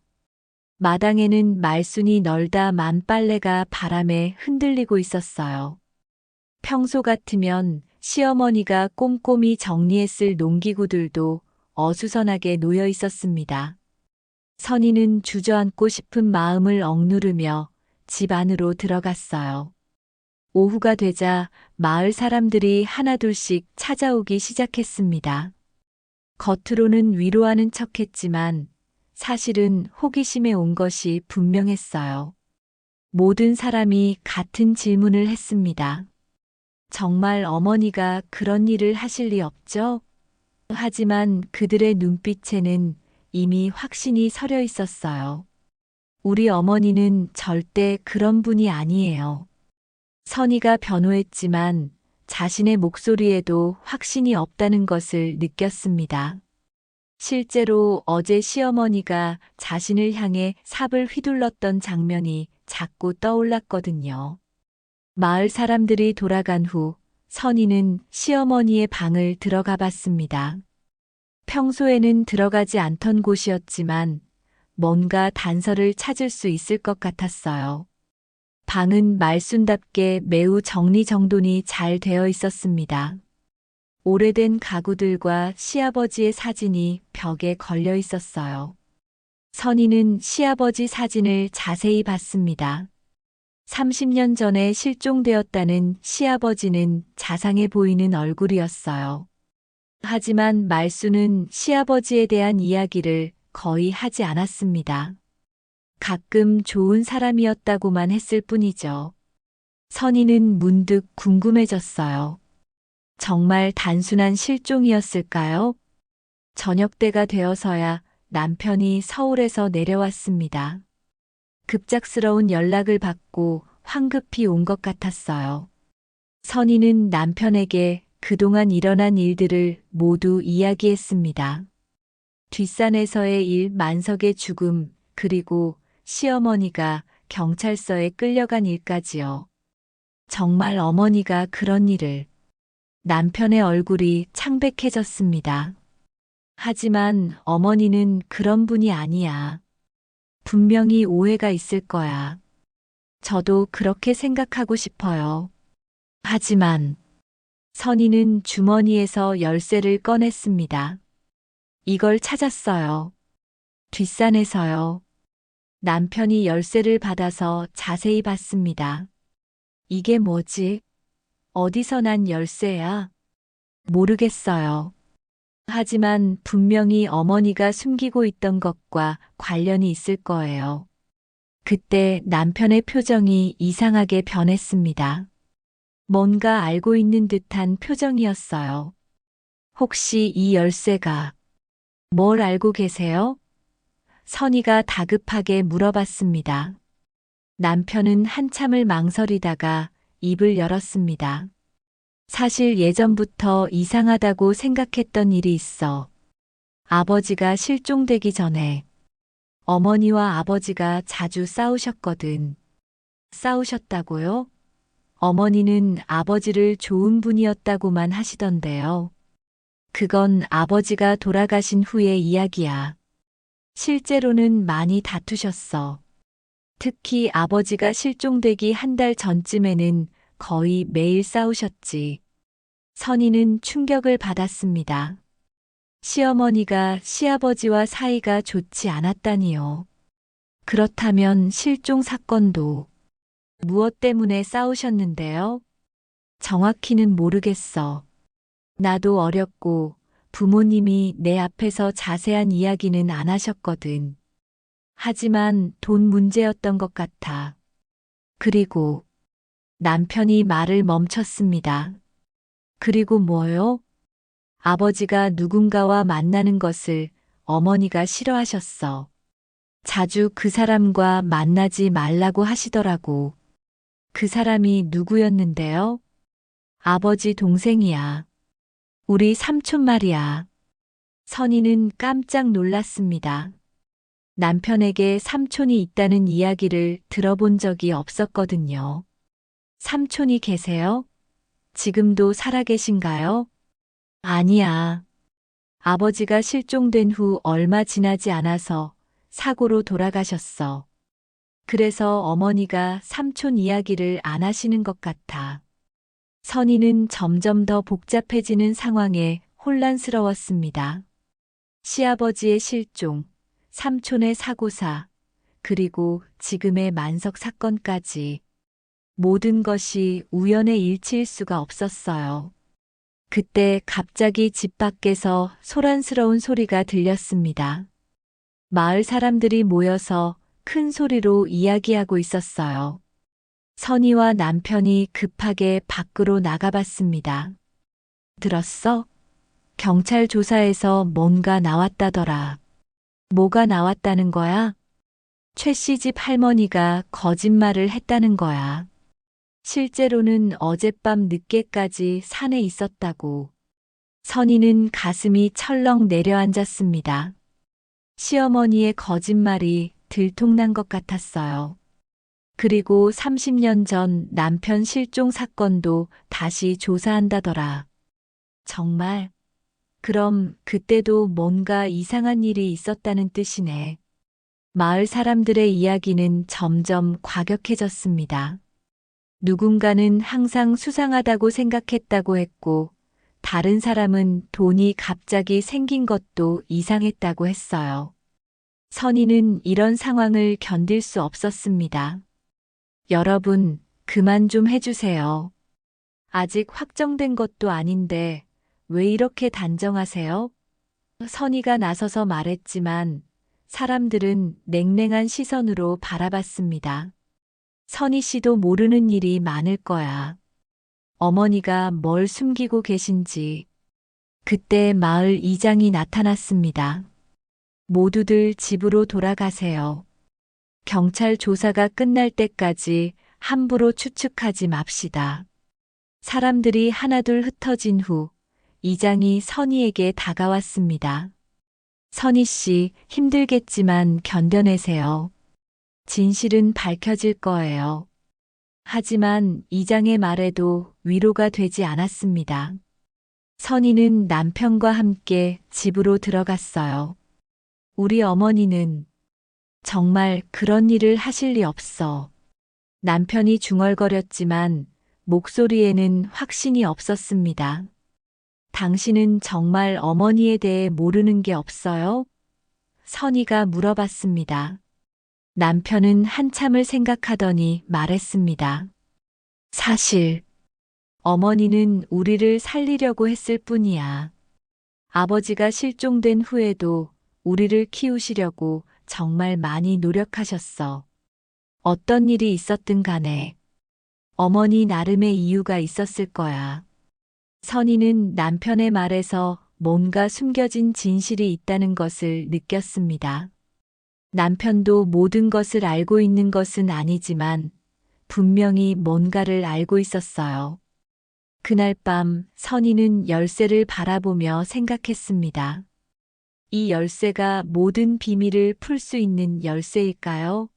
마당에는 말순이 널다 만 빨래가 바람에 흔들리고 있었어요. 평소 같으면 시어머니가 꼼꼼히 정리했을 농기구들도 어수선하게 놓여 있었습니다. 선희는 주저앉고 싶은 마음을 억누르며 집 안으로 들어갔어요. 오후가 되자 마을 사람들이 하나둘씩 찾아오기 시작했습니다. 겉으로는 위로하는 척했지만 사실은 호기심에 온 것이 분명했어요. 모든 사람이 같은 질문을 했습니다. 정말 어머니가 그런 일을 하실 리 없죠? 하지만 그들의 눈빛에는 이미 확신이 서려 있었어요. 우리 어머니는 절대 그런 분이 아니에요. 선희가 변호했지만 자신의 목소리에도 확신이 없다는 것을 느꼈습니다. 실제로 어제 시어머니가 자신을 향해 삽을 휘둘렀던 장면이 자꾸 떠올랐거든요. 마을 사람들이 돌아간 후 선희는 시어머니의 방을 들어가 봤습니다. 평소에는 들어가지 않던 곳이었지만 뭔가 단서를 찾을 수 있을 것 같았어요. 방은 말순답게 매우 정리정돈이 잘 되어 있었습니다. 오래된 가구들과 시아버지의 사진이 벽에 걸려 있었어요. 선희는 시아버지 사진을 자세히 봤습니다. 30년 전에 실종되었다는 시아버지는 자상해 보이는 얼굴이었어요. 하지만 말수는 시아버지에 대한 이야기를 거의 하지 않았습니다. 가끔 좋은 사람이었다고만 했을 뿐이죠. 선희는 문득 궁금해졌어요. 정말 단순한 실종이었을까요? 저녁 때가 되어서야 남편이 서울에서 내려왔습니다. 급작스러운 연락을 받고 황급히 온 것 같았어요. 선희는 남편에게 그동안 일어난 일들을 모두 이야기했습니다. 뒷산에서의 일, 만석의 죽음, 그리고 시어머니가 경찰서에 끌려간 일까지요. 정말 어머니가 그런 일을. 남편의 얼굴이 창백해졌습니다. 하지만 어머니는 그런 분이 아니야. 분명히 오해가 있을 거야. 저도 그렇게 생각하고 싶어요. 하지만 선희는 주머니에서 열쇠를 꺼냈습니다. 이걸 찾았어요. 뒷산에서요. 남편이 열쇠를 받아서 자세히 봤습니다. 이게 뭐지? 어디서 난 열쇠야? 모르겠어요. 하지만 분명히 어머니가 숨기고 있던 것과 관련이 있을 거예요. 그때 남편의 표정이 이상하게 변했습니다. 뭔가 알고 있는 듯한 표정이었어요. 혹시 이 열쇠가 뭘 알고 계세요? 선희가 다급하게 물어봤습니다. 남편은 한참을 망설이다가 입을 열었습니다. 사실 예전부터 이상하다고 생각했던 일이 있어. 아버지가 실종되기 전에 어머니와 아버지가 자주 싸우셨거든. 싸우셨다고요? 어머니는 아버지를 좋은 분이었다고만 하시던데요. 그건 아버지가 돌아가신 후의 이야기야. 실제로는 많이 다투셨어. 특히 아버지가 실종되기 한 달 전쯤에는 거의 매일 싸우셨지. 선희는 충격을 받았습니다. 시어머니가 시아버지와 사이가 좋지 않았다니요. 그렇다면 실종 사건도 무엇 때문에 싸우셨는데요? 정확히는 모르겠어. 나도 어렸고 부모님이 내 앞에서 자세한 이야기는 안 하셨거든. 하지만 돈 문제였던 것 같아. 그리고 남편이 말을 멈췄습니다. 그리고 뭐요? 아버지가 누군가와 만나는 것을 어머니가 싫어하셨어. 자주 그 사람과 만나지 말라고 하시더라고. 그 사람이 누구였는데요? 아버지 동생이야. 우리 삼촌 말이야. 선희는 깜짝 놀랐습니다. 남편에게 삼촌이 있다는 이야기를 들어본 적이 없었거든요. 삼촌이 계세요? 지금도 살아계신가요? 아니야. 아버지가 실종된 후 얼마 지나지 않아서 사고로 돌아가셨어. 그래서 어머니가 삼촌 이야기를 안 하시는 것 같아. 선희는 점점 더 복잡해지는 상황에 혼란스러웠습니다. 시아버지의 실종, 삼촌의 사고사, 그리고 지금의 만석 사건까지 모든 것이 우연의 일치일 수가 없었어요. 그때 갑자기 집 밖에서 소란스러운 소리가 들렸습니다. 마을 사람들이 모여서 큰 소리로 이야기하고 있었어요. 선희와 남편이 급하게 밖으로 나가봤습니다. 들었어? 경찰 조사에서 뭔가 나왔다더라. 뭐가 나왔다는 거야? 최 씨 집 할머니가 거짓말을 했다는 거야. 실제로는 어젯밤 늦게까지 산에 있었다고. 선희는 가슴이 철렁 내려앉았습니다. 시어머니의 거짓말이 들통난 것 같았어요. 그리고 30년 전 남편 실종 사건도 다시 조사한다더라. 정말? 그럼 그때도 뭔가 이상한 일이 있었다는 뜻이네. 마을 사람들의 이야기는 점점 과격해졌습니다. 누군가는 항상 수상하다고 생각했다고 했고, 다른 사람은 돈이 갑자기 생긴 것도 이상했다고 했어요. 선희는 이런 상황을 견딜 수 없었습니다. 여러분, 그만 좀 해주세요. 아직 확정된 것도 아닌데 왜 이렇게 단정하세요? 선희가 나서서 말했지만 사람들은 냉랭한 시선으로 바라봤습니다. 선희 씨도 모르는 일이 많을 거야. 어머니가 뭘 숨기고 계신지. 그때 마을 이장이 나타났습니다. 모두들 집으로 돌아가세요. 경찰 조사가 끝날 때까지 함부로 추측하지 맙시다. 사람들이 하나둘 흩어진 후 이장이 선희에게 다가왔습니다. 선희 씨, 힘들겠지만 견뎌내세요. 진실은 밝혀질 거예요. 하지만 이장의 말에도 위로가 되지 않았습니다. 선희는 남편과 함께 집으로 들어갔어요. 우리 어머니는 정말 그런 일을 하실 리 없어. 남편이 중얼거렸지만 목소리에는 확신이 없었습니다. 당신은 정말 어머니에 대해 모르는 게 없어요? 선희가 물어봤습니다. 남편은 한참을 생각하더니 말했습니다. 사실, 어머니는 우리를 살리려고 했을 뿐이야. 아버지가 실종된 후에도 우리를 키우시려고 정말 많이 노력하셨어. 어떤 일이 있었든 간에 어머니 나름의 이유가 있었을 거야. 선희는 남편의 말에서 뭔가 숨겨진 진실이 있다는 것을 느꼈습니다. 남편도 모든 것을 알고 있는 것은 아니지만 분명히 뭔가를 알고 있었어요. 그날 밤 선희는 열쇠를 바라보며 생각했습니다. 이 열쇠가 모든 비밀을 풀 수 있는 열쇠일까요?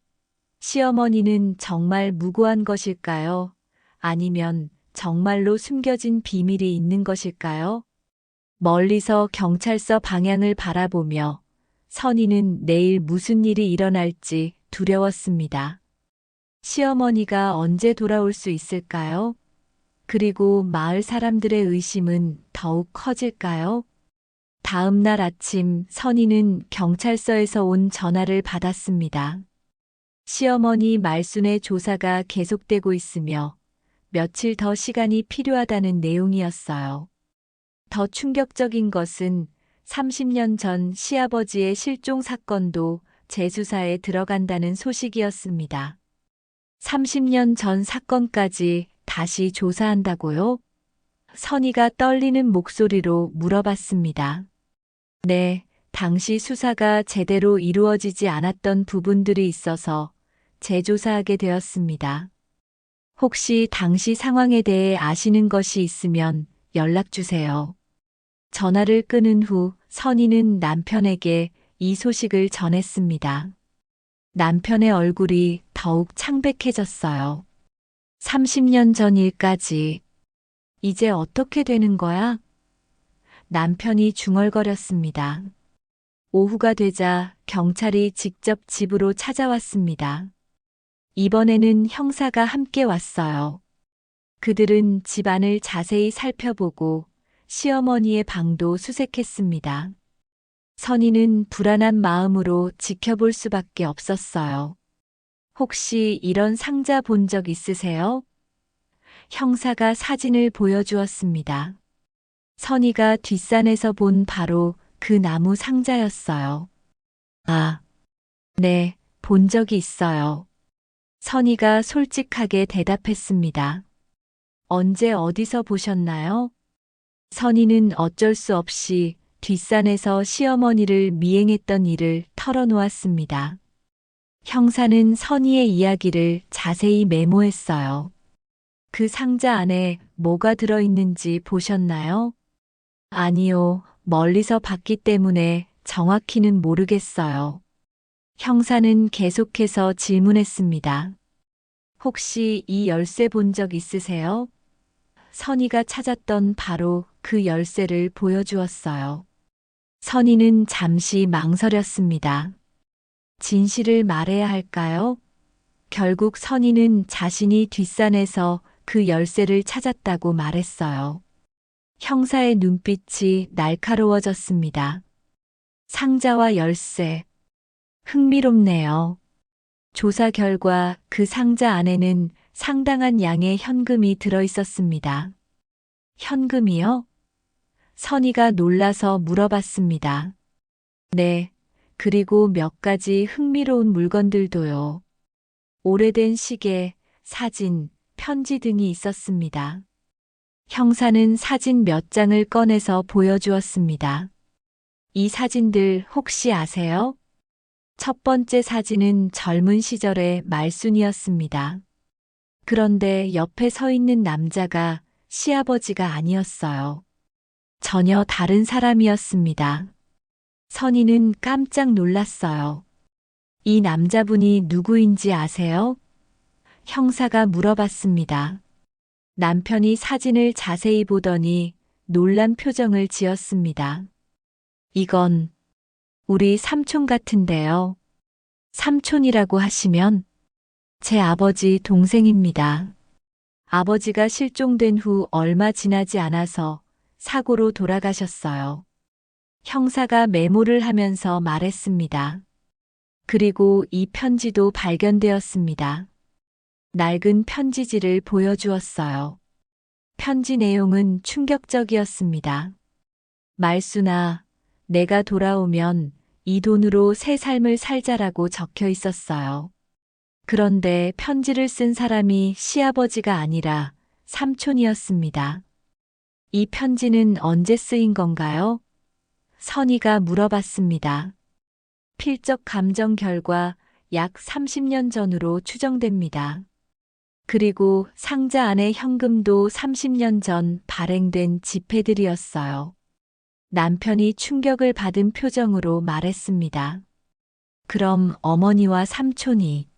시어머니는 정말 무고한 것일까요? 아니면 정말로 숨겨진 비밀이 있는 것일까요? 멀리서 경찰서 방향을 바라보며 선희는 내일 무슨 일이 일어날지 두려웠습니다. 시어머니가 언제 돌아올 수 있을까요? 그리고 마을 사람들의 의심은 더욱 커질까요? 다음 날 아침 선희는 경찰서에서 온 전화를 받았습니다. 시어머니 말순의 조사가 계속되고 있으며 며칠 더 시간이 필요하다는 내용이었어요. 더 충격적인 것은 30년 전 시아버지의 실종 사건도 재수사에 들어간다는 소식이었습니다. 30년 전 사건까지 다시 조사한다고요? 선희가 떨리는 목소리로 물어봤습니다. 네, 당시 수사가 제대로 이루어지지 않았던 부분들이 있어서 재조사하게 되었습니다. 혹시 당시 상황에 대해 아시는 것이 있으면 연락 주세요. 전화를 끊은 후 선희는 남편에게 이 소식을 전했습니다. 남편의 얼굴이 더욱 창백해졌어요. 30년 전 일까지 이제 어떻게 되는 거야? 남편이 중얼거렸습니다. 오후가 되자 경찰이 직접 집으로 찾아왔습니다. 이번에는 형사가 함께 왔어요. 그들은 집안을 자세히 살펴보고 시어머니의 방도 수색했습니다. 선희는 불안한 마음으로 지켜볼 수밖에 없었어요. 혹시 이런 상자 본 적 있으세요? 형사가 사진을 보여주었습니다. 선희가 뒷산에서 본 바로 그 나무 상자였어요. 아, 네, 본 적이 있어요. 선희가 솔직하게 대답했습니다. 언제 어디서 보셨나요? 선희는 어쩔 수 없이 뒷산에서 시어머니를 미행했던 일을 털어놓았습니다. 형사는 선희의 이야기를 자세히 메모했어요. 그 상자 안에 뭐가 들어있는지 보셨나요? 아니요, 멀리서 봤기 때문에 정확히는 모르겠어요. 형사는 계속해서 질문했습니다. 혹시 이 열쇠 본 적 있으세요? 선희가 찾았던 바로 그 열쇠를 보여주었어요. 선희는 잠시 망설였습니다. 진실을 말해야 할까요? 결국 선희는 자신이 뒷산에서 그 열쇠를 찾았다고 말했어요. 형사의 눈빛이 날카로워졌습니다. 상자와 열쇠. 흥미롭네요. 조사 결과 그 상자 안에는 상당한 양의 현금이 들어 있었습니다. 현금이요? 선희가 놀라서 물어봤습니다. 네, 그리고 몇 가지 흥미로운 물건들도요. 오래된 시계, 사진, 편지 등이 있었습니다. 형사는 사진 몇 장을 꺼내서 보여주었습니다. 이 사진들 혹시 아세요? 첫 번째 사진은 젊은 시절의 말순이었습니다. 그런데 옆에 서 있는 남자가 시아버지가 아니었어요. 전혀 다른 사람이었습니다. 선희는 깜짝 놀랐어요. 이 남자분이 누구인지 아세요? 형사가 물어봤습니다. 남편이 사진을 자세히 보더니 놀란 표정을 지었습니다. 이건 우리 삼촌 같은데요. 삼촌이라고 하시면 제 아버지 동생입니다. 아버지가 실종된 후 얼마 지나지 않아서 사고로 돌아가셨어요. 형사가 메모를 하면서 말했습니다. 그리고 이 편지도 발견되었습니다. 낡은 편지지를 보여주었어요. 편지 내용은 충격적이었습니다. 말순아, 내가 돌아오면 이 돈으로 새 삶을 살자라고 적혀 있었어요. 그런데 편지를 쓴 사람이 시아버지가 아니라 삼촌이었습니다. 이 편지는 언제 쓰인 건가요? 선희가 물어봤습니다. 필적 감정 결과 약 30년 전으로 추정됩니다. 그리고 상자 안의 현금도 30년 전 발행된 지폐들이었어요. 남편이 충격을 받은 표정으로 말했습니다. 그럼 어머니와 삼촌이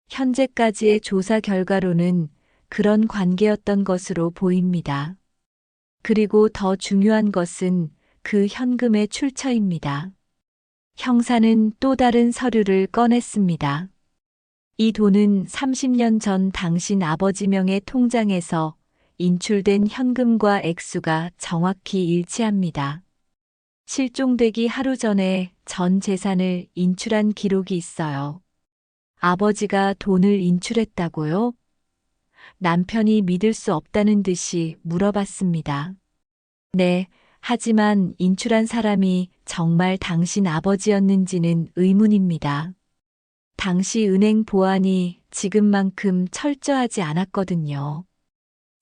현재까지의 조사 결과로는 그런 관계였던 것으로 보입니다. 그리고 더 중요한 것은 그 현금의 출처입니다. 형사는 또 다른 서류를 꺼냈습니다. 이 돈은 30년 전 당신 아버지 명의 통장에서 인출된 현금과 액수가 정확히 일치합니다. 실종되기 하루 전에 전 재산을 인출한 기록이 있어요. 아버지가 돈을 인출했다고요? 남편이 믿을 수 없다는 듯이 물어봤습니다. 네, 하지만 인출한 사람이 정말 당신 아버지였는지는 의문입니다. 당시 은행 보안이 지금만큼 철저하지 않았거든요.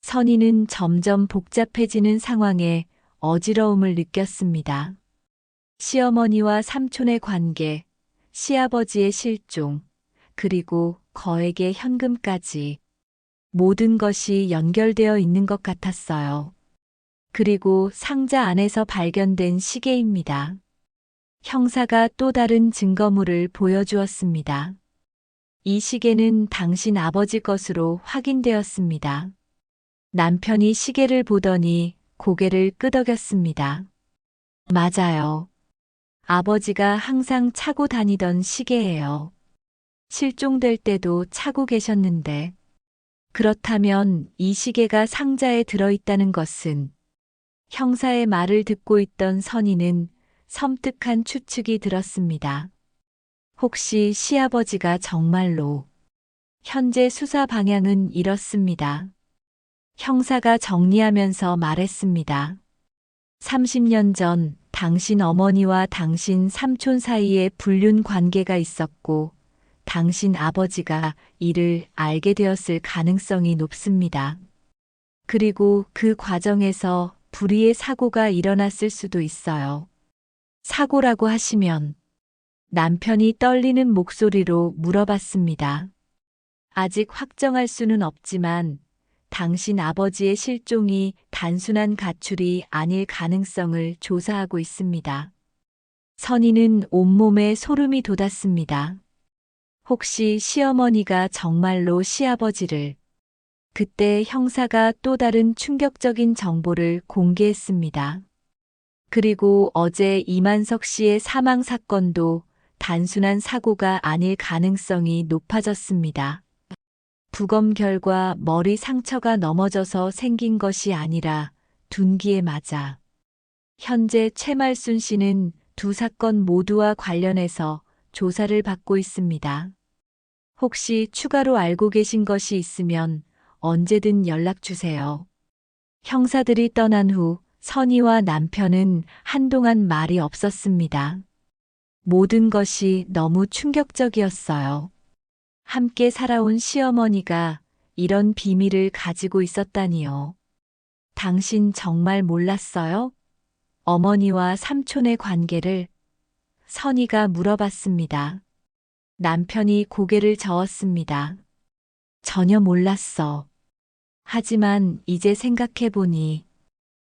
선희는 점점 복잡해지는 상황에 어지러움을 느꼈습니다. 시어머니와 삼촌의 관계, 시아버지의 실종, 그리고 거액의 현금까지 모든 것이 연결되어 있는 것 같았어요. 그리고 상자 안에서 발견된 시계입니다. 형사가 또 다른 증거물을 보여주었습니다. 이 시계는 당신 아버지 것으로 확인되었습니다. 남편이 시계를 보더니 고개를 끄덕였습니다. 맞아요. 아버지가 항상 차고 다니던 시계예요. 실종될 때도 차고 계셨는데, 그렇다면 이 시계가 상자에 들어있다는 것은 형사의 말을 듣고 있던 선희는 섬뜩한 추측이 들었습니다. 혹시 시아버지가 정말로 현재 수사 방향은 이렇습니다. 형사가 정리하면서 말했습니다. 30년 전 당신 어머니와 당신 삼촌 사이에 불륜 관계가 있었고 당신 아버지가 이를 알게 되었을 가능성이 높습니다. 그리고 그 과정에서 불의의 사고가 일어났을 수도 있어요. 사고라고 하시면 남편이 떨리는 목소리로 물어봤습니다. 아직 확정할 수는 없지만 당신 아버지의 실종이 단순한 가출이 아닐 가능성을 조사하고 있습니다. 선희는 온몸에 소름이 돋았습니다. 혹시 시어머니가 정말로 시아버지를 그때 형사가 또 다른 충격적인 정보를 공개했습니다. 그리고 어제 이만석 씨의 사망 사건도 단순한 사고가 아닐 가능성이 높아졌습니다. 부검 결과 머리 상처가 넘어져서 생긴 것이 아니라 둔기에 맞아. 현재 최말순 씨는 두 사건 모두와 관련해서 조사를 받고 있습니다. 혹시 추가로 알고 계신 것이 있으면 언제든 연락 주세요. 형사들이 떠난 후 선희와 남편은 한동안 말이 없었습니다. 모든 것이 너무 충격적이었어요. 함께 살아온 시어머니가 이런 비밀을 가지고 있었다니요. 당신 정말 몰랐어요? 어머니와 삼촌의 관계를 선희가 물어봤습니다. 남편이 고개를 저었습니다. 전혀 몰랐어. 하지만 이제 생각해보니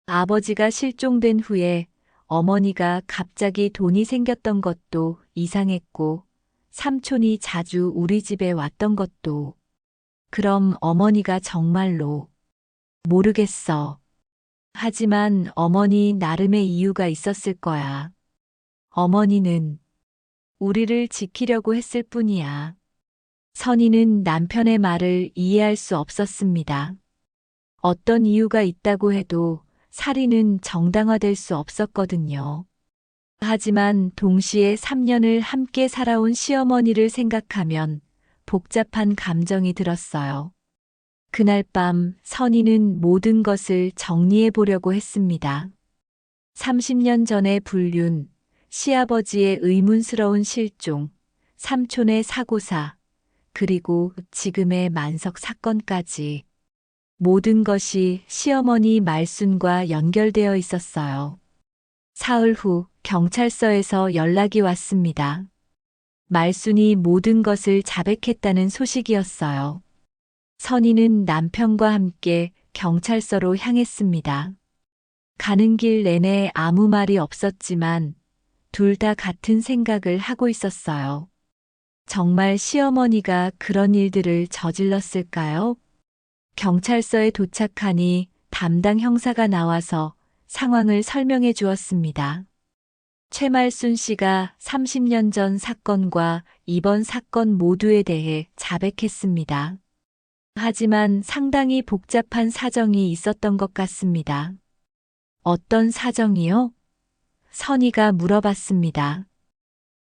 아버지가 실종된 후에 어머니가 갑자기 돈이 생겼던 것도 이상했고 삼촌이 자주 우리 집에 왔던 것도. 그럼 어머니가 정말로 모르겠어. 하지만 어머니 나름의 이유가 있었을 거야. 어머니는 우리를 지키려고 했을 뿐이야. 선희는 남편의 말을 이해할 수 없었습니다. 어떤 이유가 있다고 해도 살인은 정당화될 수 없었거든요. 하지만 동시에 3년을 함께 살아온 시어머니를 생각하면 복잡한 감정이 들었어요. 그날 밤 선희는 모든 것을 정리해 보려고 했습니다. 30년 전의 불륜, 시아버지의 의문스러운 실종, 삼촌의 사고사, 그리고 지금의 만석 사건까지. 모든 것이 시어머니 말순과 연결되어 있었어요. 사흘 후 경찰서에서 연락이 왔습니다. 말순이 모든 것을 자백했다는 소식이었어요. 선희는 남편과 함께 경찰서로 향했습니다. 가는 길 내내 아무 말이 없었지만 둘 다 같은 생각을 하고 있었어요. 정말 시어머니가 그런 일들을 저질렀을까요? 경찰서에 도착하니 담당 형사가 나와서 상황을 설명해 주었습니다. 최말순 씨가 30년 전 사건과 이번 사건 모두에 대해 자백했습니다. 하지만 상당히 복잡한 사정이 있었던 것 같습니다. 어떤 사정이요? 선희가 물어봤습니다.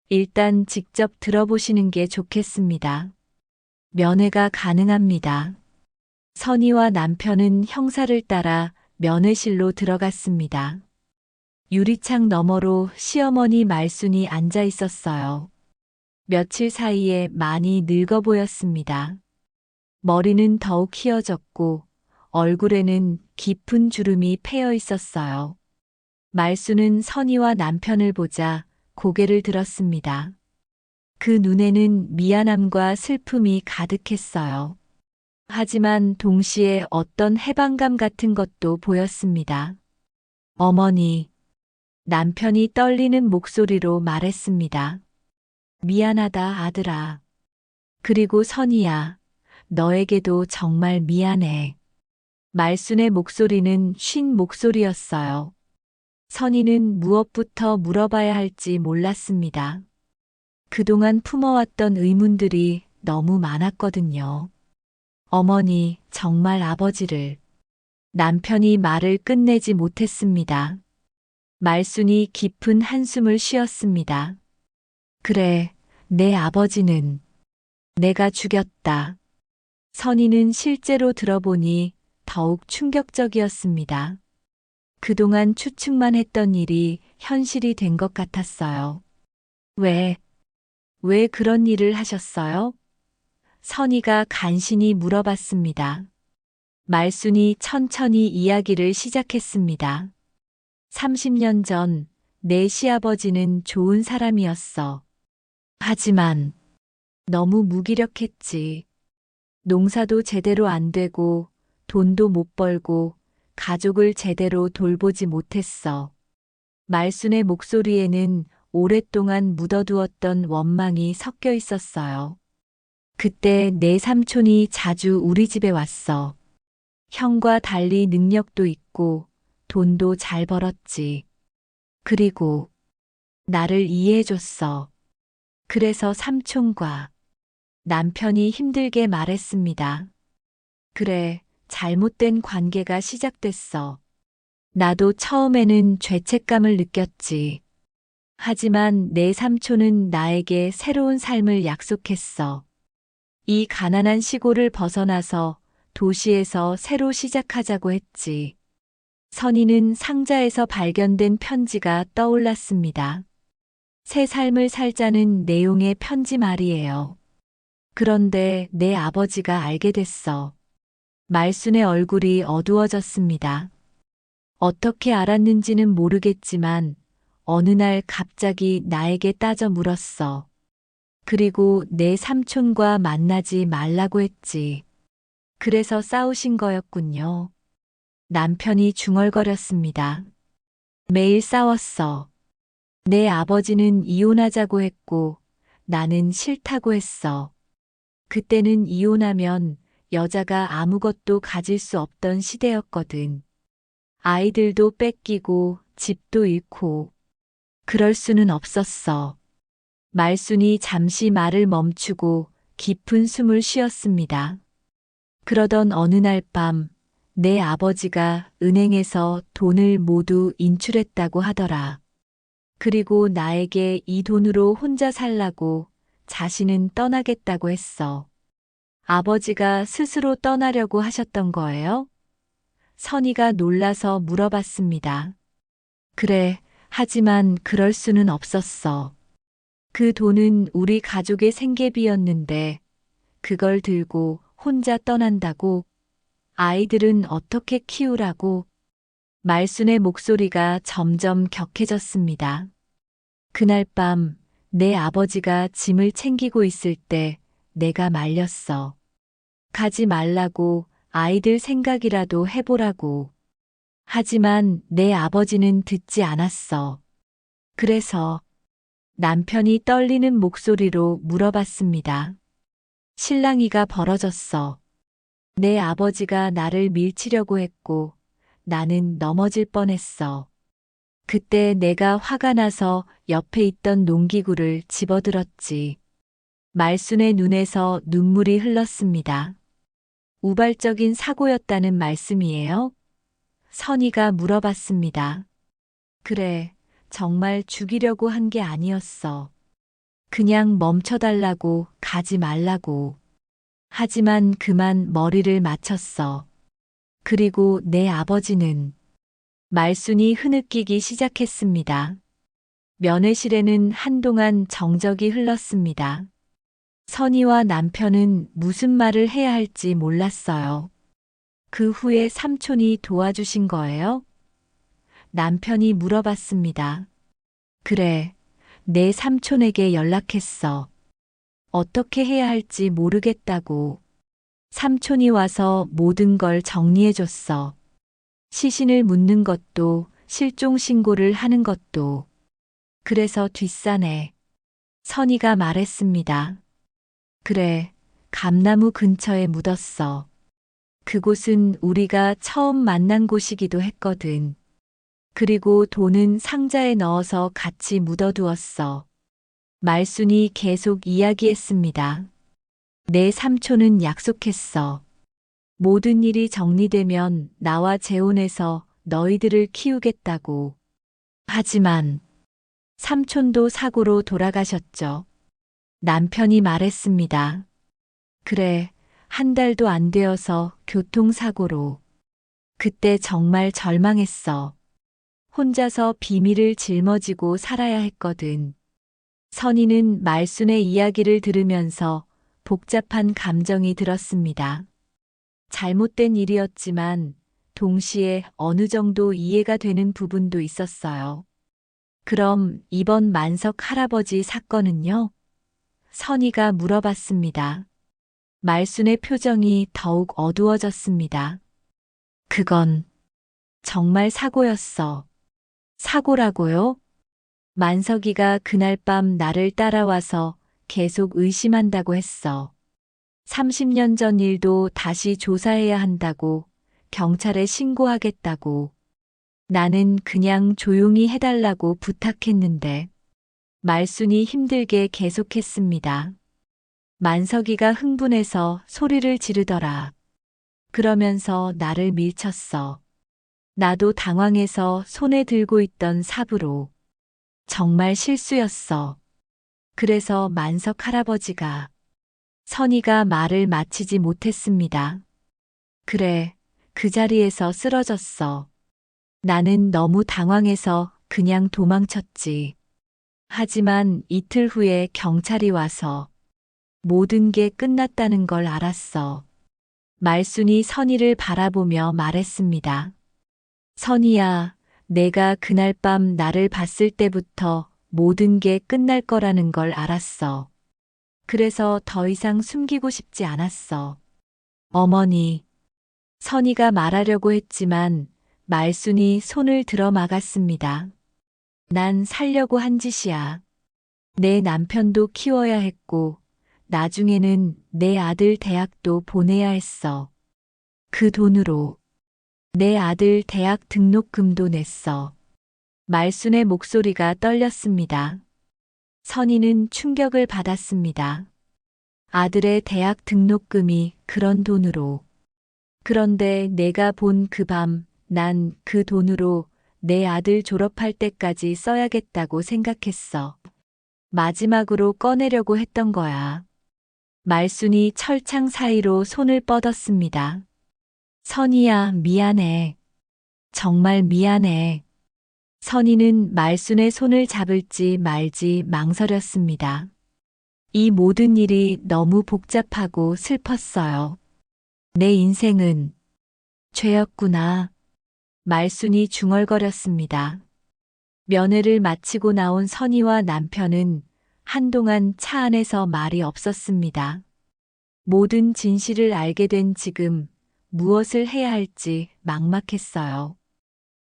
일단 직접 들어보시는 게 좋겠습니다. 면회가 가능합니다. 선희와 남편은 형사를 따라 면회실로 들어갔습니다. 유리창 너머로 시어머니 말순이 앉아 있었어요. 며칠 사이에 많이 늙어 보였습니다. 머리는 더욱 희어졌고 얼굴에는 깊은 주름이 패여 있었어요. 말순은 선희와 남편을 보자 고개를 들었습니다. 그 눈에는 미안함과 슬픔이 가득했어요. 하지만 동시에 어떤 해방감 같은 것도 보였습니다. 어머니, 남편이 떨리는 목소리로 말했습니다. 미안하다, 아들아. 그리고 선희야, 너에게도 정말 미안해. 말순의 목소리는 쉰 목소리였어요. 선희는 무엇부터 물어봐야 할지 몰랐습니다. 그동안 품어왔던 의문들이 너무 많았거든요. 어머니, 정말 아버지를. 남편이 말을 끝내지 못했습니다. 말순이 깊은 한숨을 쉬었습니다. 그래, 내 아버지는 내가 죽였다. 선희는 실제로 들어보니 더욱 충격적이었습니다. 그동안 추측만 했던 일이 현실이 된 것 같았어요. 왜 그런 일을 하셨어요? 선희가 간신히 물어봤습니다. 말순이 천천히 이야기를 시작했습니다. 30년 전 내 시아버지는 좋은 사람이었어. 하지만 너무 무기력했지. 농사도 제대로 안 되고 돈도 못 벌고 가족을 제대로 돌보지 못했어. 말순의 목소리에는 오랫동안 묻어두었던 원망이 섞여 있었어요. 그때 내 삼촌이 자주 우리 집에 왔어. 형과 달리 능력도 있고 돈도 잘 벌었지. 그리고 나를 이해해줬어. 그래서 삼촌과 남편이 힘들게 말했습니다. 그래, 잘못된 관계가 시작됐어. 나도 처음에는 죄책감을 느꼈지. 하지만 내 삼촌은 나에게 새로운 삶을 약속했어. 이 가난한 시골을 벗어나서 도시에서 새로 시작하자고 했지. 선희는 상자에서 발견된 편지가 떠올랐습니다. 새 삶을 살자는 내용의 편지 말이에요. 그런데 내 아버지가 알게 됐어. 말순의 얼굴이 어두워졌습니다. 어떻게 알았는지는 모르겠지만 어느 날 갑자기 나에게 따져 물었어. 그리고 내 삼촌과 만나지 말라고 했지. 그래서 싸우신 거였군요. 남편이 중얼거렸습니다. 매일 싸웠어. 내 아버지는 이혼하자고 했고 나는 싫다고 했어. 그때는 이혼하면 여자가 아무것도 가질 수 없던 시대였거든. 아이들도 뺏기고 집도 잃고 그럴 수는 없었어. 말순이 잠시 말을 멈추고 깊은 숨을 쉬었습니다. 그러던 어느 날 밤 내 아버지가 은행에서 돈을 모두 인출했다고 하더라. 그리고 나에게 이 돈으로 혼자 살라고 자신은 떠나겠다고 했어. 아버지가 스스로 떠나려고 하셨던 거예요? 선희가 놀라서 물어봤습니다. 그래, 하지만 그럴 수는 없었어. 그 돈은 우리 가족의 생계비였는데 그걸 들고 혼자 떠난다고? 아이들은 어떻게 키우라고? 말순의 목소리가 점점 격해졌습니다. 그날 밤 내 아버지가 짐을 챙기고 있을 때 내가 말렸어. 가지 말라고, 아이들 생각이라도 해보라고. 하지만 내 아버지는 듣지 않았어. 그래서 남편이 떨리는 목소리로 물어봤습니다. 실랑이가 벌어졌어. 내 아버지가 나를 밀치려고 했고 나는 넘어질 뻔했어. 그때 내가 화가 나서 옆에 있던 농기구를 집어들었지. 말순의 눈에서 눈물이 흘렀습니다. 우발적인 사고였다는 말씀이에요? 선희가 물어봤습니다. 그래, 정말 죽이려고 한 게 아니었어. 그냥 멈춰달라고, 가지 말라고. 하지만 그만 머리를 맞췄어. 그리고 내 아버지는 말순이 흐느끼기 시작했습니다. 면회실에는 한동안 정적이 흘렀습니다. 선희와 남편은 무슨 말을 해야 할지 몰랐어요. 그 후에 삼촌이 도와주신 거예요? 남편이 물어봤습니다. 그래, 내 삼촌에게 연락했어. 어떻게 해야 할지 모르겠다고. 삼촌이 와서 모든 걸 정리해줬어. 시신을 묻는 것도, 실종 신고를 하는 것도. 그래서 뒷산에 선희가 말했습니다. 그래, 감나무 근처에 묻었어. 그곳은 우리가 처음 만난 곳이기도 했거든. 그리고 돈은 상자에 넣어서 같이 묻어두었어. 말순이 계속 이야기했습니다. 내 삼촌은 약속했어. 모든 일이 정리되면 나와 재혼해서 너희들을 키우겠다고. 하지만 삼촌도 사고로 돌아가셨죠. 남편이 말했습니다. 그래, 한 달도 안 되어서 교통사고로. 그때 정말 절망했어. 혼자서 비밀을 짊어지고 살아야 했거든. 선희는 말순의 이야기를 들으면서 복잡한 감정이 들었습니다. 잘못된 일이었지만 동시에 어느 정도 이해가 되는 부분도 있었어요. 그럼 이번 만석 할아버지 사건은요? 선희가 물어봤습니다. 말순의 표정이 더욱 어두워졌습니다. 그건 정말 사고였어. 사고라고요? 만석이가 그날 밤 나를 따라와서 계속 의심한다고 했어. 30년 전 일도 다시 조사해야 한다고, 경찰에 신고하겠다고. 나는 그냥 조용히 해달라고 부탁했는데, 말순이 힘들게 계속했습니다. 만석이가 흥분해서 소리를 지르더라. 그러면서 나를 밀쳤어. 나도 당황해서 손에 들고 있던 삽으로. 정말 실수였어. 그래서 만석 할아버지가. 선희가 말을 마치지 못했습니다. 그래, 그 자리에서 쓰러졌어. 나는 너무 당황해서 그냥 도망쳤지. 하지만 이틀 후에 경찰이 와서 모든 게 끝났다는 걸 알았어. 말순이 선희를 바라보며 말했습니다. 선희야, 내가 그날 밤 나를 봤을 때부터 모든 게 끝날 거라는 걸 알았어. 그래서 더 이상 숨기고 싶지 않았어. 어머니. 선희가 말하려고 했지만 말순이 손을 들어 막았습니다. 난 살려고 한 짓이야. 내 남편도 키워야 했고, 나중에는 내 아들 대학도 보내야 했어. 그 돈으로 내 아들 대학 등록금도 냈어. 말순의 목소리가 떨렸습니다. 선희는 충격을 받았습니다. 아들의 대학 등록금이 그런 돈으로. 그런데 내가 본 그 밤, 난 그 돈으로 내 아들 졸업할 때까지 써야겠다고 생각했어. 마지막으로 꺼내려고 했던 거야. 말순이 철창 사이로 손을 뻗었습니다. 선희야, 미안해. 정말 미안해. 선희는 말순의 손을 잡을지 말지 망설였습니다. 이 모든 일이 너무 복잡하고 슬펐어요. 내 인생은 죄였구나. 말순이 중얼거렸습니다. 면회를 마치고 나온 선희와 남편은 한동안 차 안에서 말이 없었습니다. 모든 진실을 알게 된 지금 무엇을 해야 할지 막막했어요.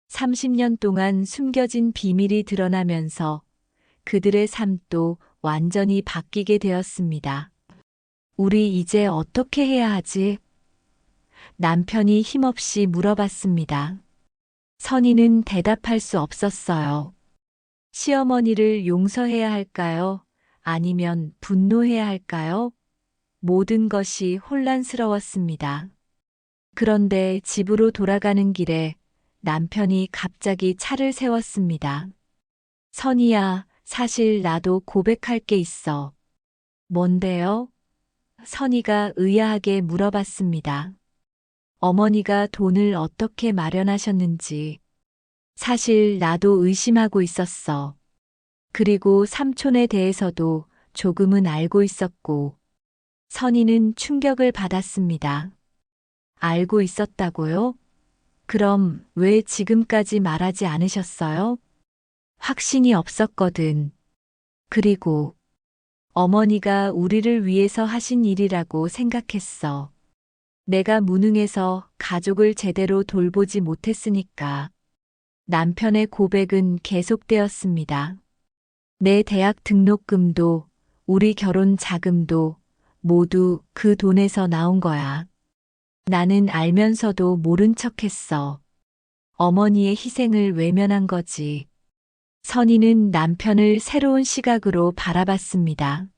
30년 동안 숨겨진 비밀이 드러나면서 그들의 삶도 완전히 바뀌게 되었습니다. 우리 이제 어떻게 해야 하지? 남편이 힘없이 물어봤습니다. 선희는 대답할 수 없었어요. 시어머니를 용서해야 할까요? 아니면 분노해야 할까요? 모든 것이 혼란스러웠습니다. 그런데 집으로 돌아가는 길에 남편이 갑자기 차를 세웠습니다. 선이야, 사실 나도 고백할 게 있어. 뭔데요? 선이가 의아하게 물어봤습니다. 어머니가 돈을 어떻게 마련하셨는지. 사실 나도 의심하고 있었어. 그리고 삼촌에 대해서도 조금은 알고 있었고, 선이는 충격을 받았습니다. 알고 있었다고요? 그럼 왜 지금까지 말하지 않으셨어요? 확신이 없었거든. 그리고 어머니가 우리를 위해서 하신 일이라고 생각했어. 내가 무능해서 가족을 제대로 돌보지 못했으니까. 남편의 고백은 계속되었습니다. 내 대학 등록금도 우리 결혼 자금도 모두 그 돈에서 나온 거야. 나는 알면서도 모른 척했어. 어머니의 희생을 외면한 거지. 선희는 남편을 새로운 시각으로 바라봤습니다.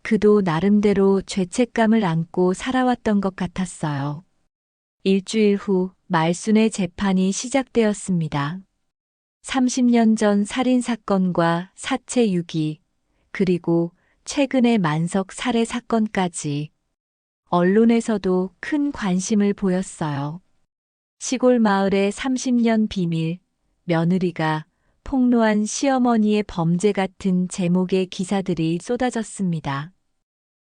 그도 나름대로 죄책감을 안고 살아왔던 것 같았어요. 일주일 후 말순의 재판이 시작되었습니다. 30년 전 살인사건과 사체 유기, 그리고 최근의 만석 살해 사건까지 언론에서도 큰 관심을 보였어요. 시골 마을의 30년 비밀, 며느리가 폭로한 시어머니의 범죄 같은 제목의 기사들이 쏟아졌습니다.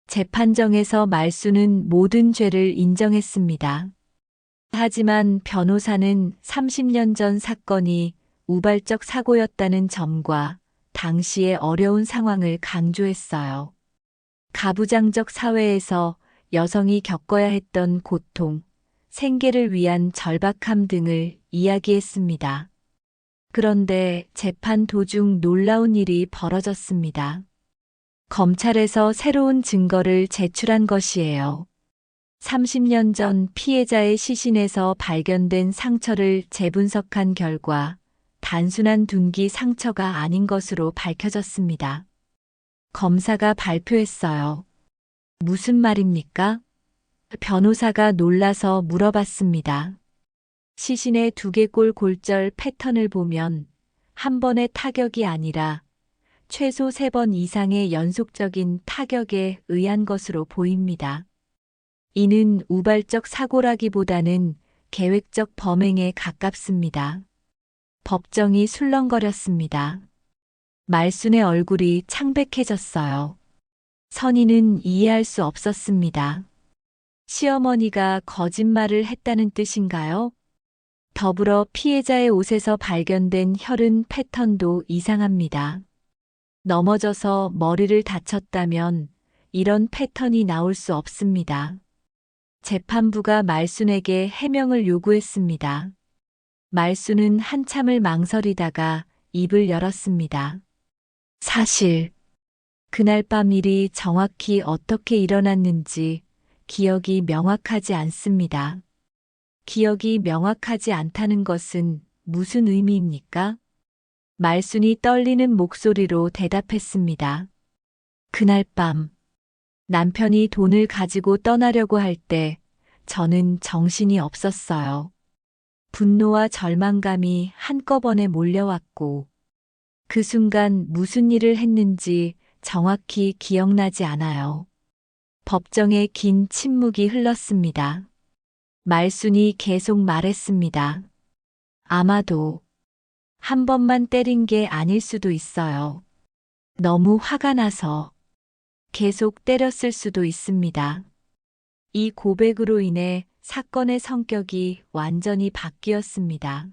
재판정에서 말수는 모든 죄를 인정했습니다. 하지만 변호사는 30년 전 사건이 우발적 사고였다는 점과 당시의 어려운 상황을 강조했어요. 가부장적 사회에서 여성이 겪어야 했던 고통, 생계를 위한 절박함 등을 이야기했습니다. 그런데 재판 도중 놀라운 일이 벌어졌습니다. 검찰에서 새로운 증거를 제출한 것이에요. 30년 전 피해자의 시신에서 발견된 상처를 재분석한 결과 단순한 둔기 상처가 아닌 것으로 밝혀졌습니다. 검사가 발표했어요. 무슨 말입니까? 변호사가 놀라서 물어봤습니다. 시신의 두개골 골절 패턴을 보면 한 번의 타격이 아니라 최소 3번 이상의 연속적인 타격에 의한 것으로 보입니다. 이는 우발적 사고라기보다는 계획적 범행에 가깝습니다. 법정이 술렁거렸습니다. 말순의 얼굴이 창백해졌어요. 선희는 이해할 수 없었습니다. 시어머니가 거짓말을 했다는 뜻인가요? 더불어 피해자의 옷에서 발견된 혈흔 패턴도 이상합니다. 넘어져서 머리를 다쳤다면 이런 패턴이 나올 수 없습니다. 재판부가 말순에게 해명을 요구했습니다. 말순은 한참을 망설이다가 입을 열었습니다. 사실, 그날 밤 일이 정확히 어떻게 일어났는지 기억이 명확하지 않습니다. 기억이 명확하지 않다는 것은 무슨 의미입니까? 말순이 떨리는 목소리로 대답했습니다. 그날 밤, 남편이 돈을 가지고 떠나려고 할 때 저는 정신이 없었어요. 분노와 절망감이 한꺼번에 몰려왔고, 그 순간 무슨 일을 했는지 정확히 기억나지 않아요. 법정에 긴 침묵이 흘렀습니다. 말순이 계속 말했습니다. 아마도 한 번만 때린 게 아닐 수도 있어요. 너무 화가 나서 계속 때렸을 수도 있습니다. 이 고백으로 인해 사건의 성격이 완전히 바뀌었습니다.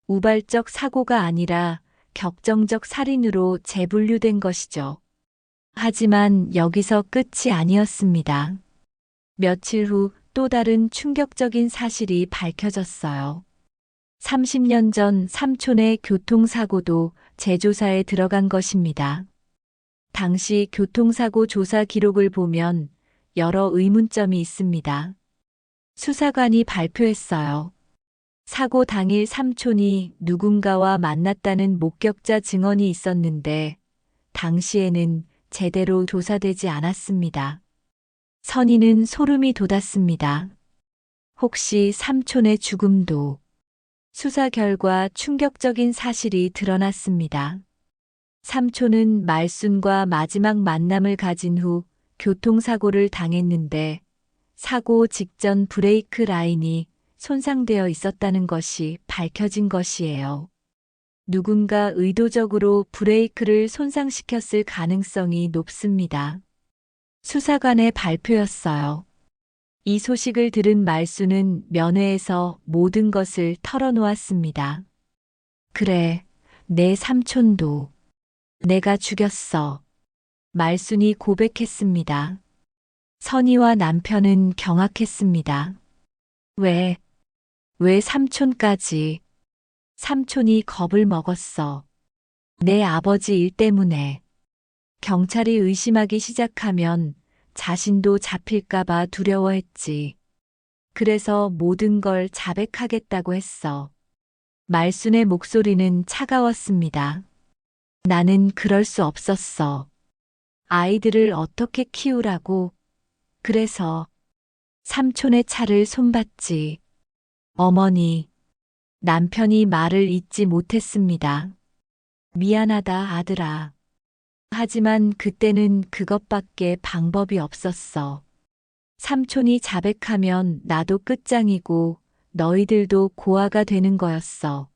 우발적 사고가 아니라 격정적 살인으로 재분류된 것이죠. 하지만 여기서 끝이 아니었습니다. 며칠 후 또 다른 충격적인 사실이 밝혀졌어요. 30년 전 삼촌의 교통사고도 재조사에 들어간 것입니다. 당시 교통사고 조사 기록을 보면 여러 의문점이 있습니다. 수사관이 발표했어요. 사고 당일 삼촌이 누군가와 만났다는 목격자 증언이 있었는데 당시에는 제대로 조사되지 않았습니다. 선희는 소름이 돋았습니다. 혹시 삼촌의 죽음도? 수사 결과 충격적인 사실이 드러났습니다. 삼촌은 말순과 마지막 만남을 가진 후 교통사고를 당했는데 사고 직전 브레이크 라인이 손상되어 있었다는 것이 밝혀진 것이에요. 누군가 의도적으로 브레이크를 손상시켰을 가능성이 높습니다. 수사관의 발표였어요. 이 소식을 들은 말순은 면회에서 모든 것을 털어놓았습니다. 그래, 내 삼촌도 내가 죽였어. 말순이 고백했습니다. 선희와 남편은 경악했습니다. 왜 삼촌까지? 삼촌이 겁을 먹었어. 내 아버지 일 때문에. 경찰이 의심하기 시작하면 자신도 잡힐까봐 두려워했지. 그래서 모든 걸 자백하겠다고 했어. 말순의 목소리는 차가웠습니다. 나는 그럴 수 없었어. 아이들을 어떻게 키우라고? 그래서 삼촌의 차를 손봤지. 어머니, 남편이 말을 잇지 못했습니다. 미안하다, 아들아. 하지만 그때는 그것밖에 방법이 없었어. 삼촌이 자백하면 나도 끝장이고 너희들도 고아가 되는 거였어.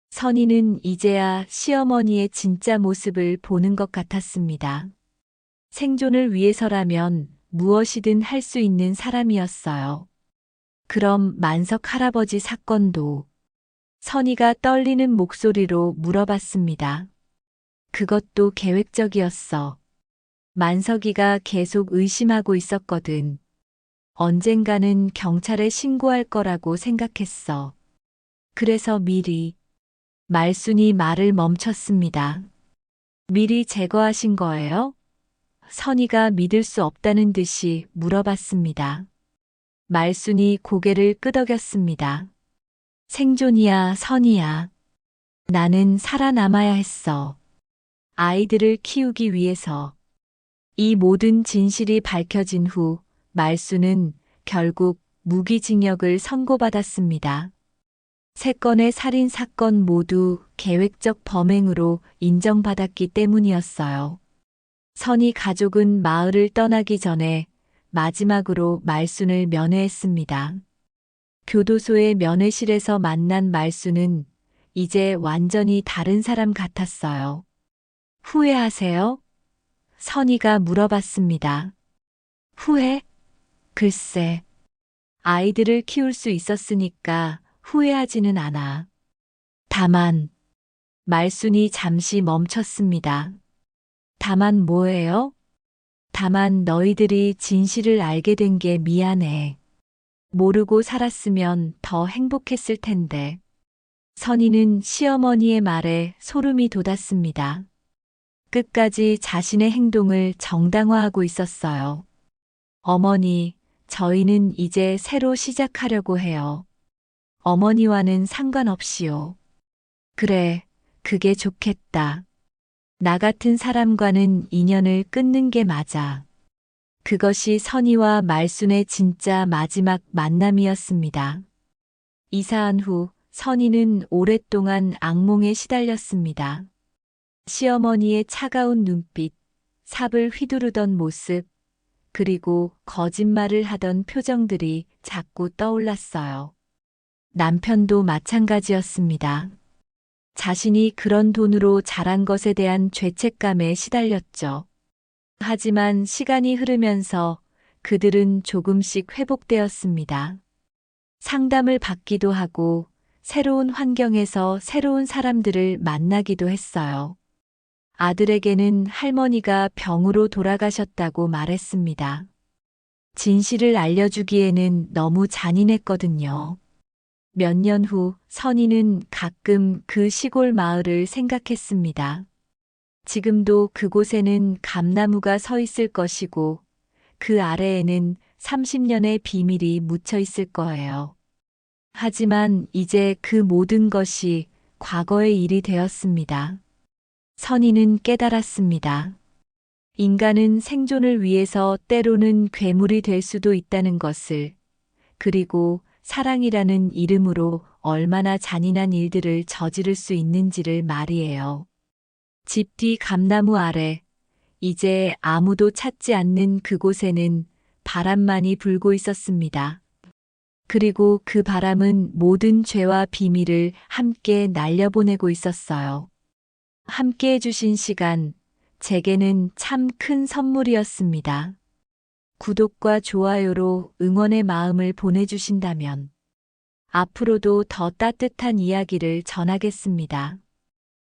선희는 이제야 시어머니의 진짜 모습을 보는 것 같았습니다. 생존을 위해서라면 무엇이든 할 수 있는 사람이었어요. 그럼 만석 할아버지 사건도? 선희가 떨리는 목소리로 물어봤습니다. 그것도 계획적이었어. 만석이가 계속 의심하고 있었거든. 언젠가는 경찰에 신고할 거라고 생각했어. 그래서 미리. 말순이 말을 멈췄습니다. 미리 제거하신 거예요? 선희가 믿을 수 없다는 듯이 물어봤습니다. 말순이 고개를 끄덕였습니다. 생존이야, 선희야. 나는 살아남아야 했어. 아이들을 키우기 위해서. 이 모든 진실이 밝혀진 후 말순은 결국 무기징역을 선고받았습니다. 세 건의 살인 사건 모두 계획적 범행으로 인정받았기 때문이었어요. 선희 가족은 마을을 떠나기 전에 마지막으로 말순을 면회했습니다. 교도소의 면회실에서 만난 말순은 이제 완전히 다른 사람 같았어요. 후회하세요? 선희가 물어봤습니다. 후회? 글쎄, 아이들을 키울 수 있었으니까 후회하지는 않아. 다만, 말순이 잠시 멈췄습니다. 다만 뭐예요? 다만 너희들이 진실을 알게 된 게 미안해. 모르고 살았으면 더 행복했을 텐데. 선희는 시어머니의 말에 소름이 돋았습니다. 끝까지 자신의 행동을 정당화하고 있었어요. 어머니, 저희는 이제 새로 시작하려고 해요. 어머니와는 상관없이요. 그래, 그게 좋겠다. 나 같은 사람과는 인연을 끊는 게 맞아. 그것이 선희와 말순의 진짜 마지막 만남이었습니다. 이사한 후 선희는 오랫동안 악몽에 시달렸습니다. 시어머니의 차가운 눈빛, 삽을 휘두르던 모습, 그리고 거짓말을 하던 표정들이 자꾸 떠올랐어요. 남편도 마찬가지였습니다. 자신이 그런 돈으로 자란 것에 대한 죄책감에 시달렸죠. 하지만 시간이 흐르면서 그들은 조금씩 회복되었습니다. 상담을 받기도 하고 새로운 환경에서 새로운 사람들을 만나기도 했어요. 아들에게는 할머니가 병으로 돌아가셨다고 말했습니다. 진실을 알려주기에는 너무 잔인했거든요. 몇 년 후 선희는 가끔 그 시골 마을을 생각했습니다. 지금도 그곳에는 감나무가 서 있을 것이고 그 아래에는 30년의 비밀이 묻혀 있을 거예요. 하지만 이제 그 모든 것이 과거의 일이 되었습니다. 선희는 깨달았습니다. 인간은 생존을 위해서 때로는 괴물이 될 수도 있다는 것을, 그리고 사랑이라는 이름으로 얼마나 잔인한 일들을 저지를 수 있는지를 말이에요. 집 뒤 감나무 아래, 이제 아무도 찾지 않는 그곳에는 바람만이 불고 있었습니다. 그리고 그 바람은 모든 죄와 비밀을 함께 날려보내고 있었어요. 함께 해주신 시간, 제게는 참 큰 선물이었습니다. 구독과 좋아요로 응원의 마음을 보내주신다면 앞으로도 더 따뜻한 이야기를 전하겠습니다.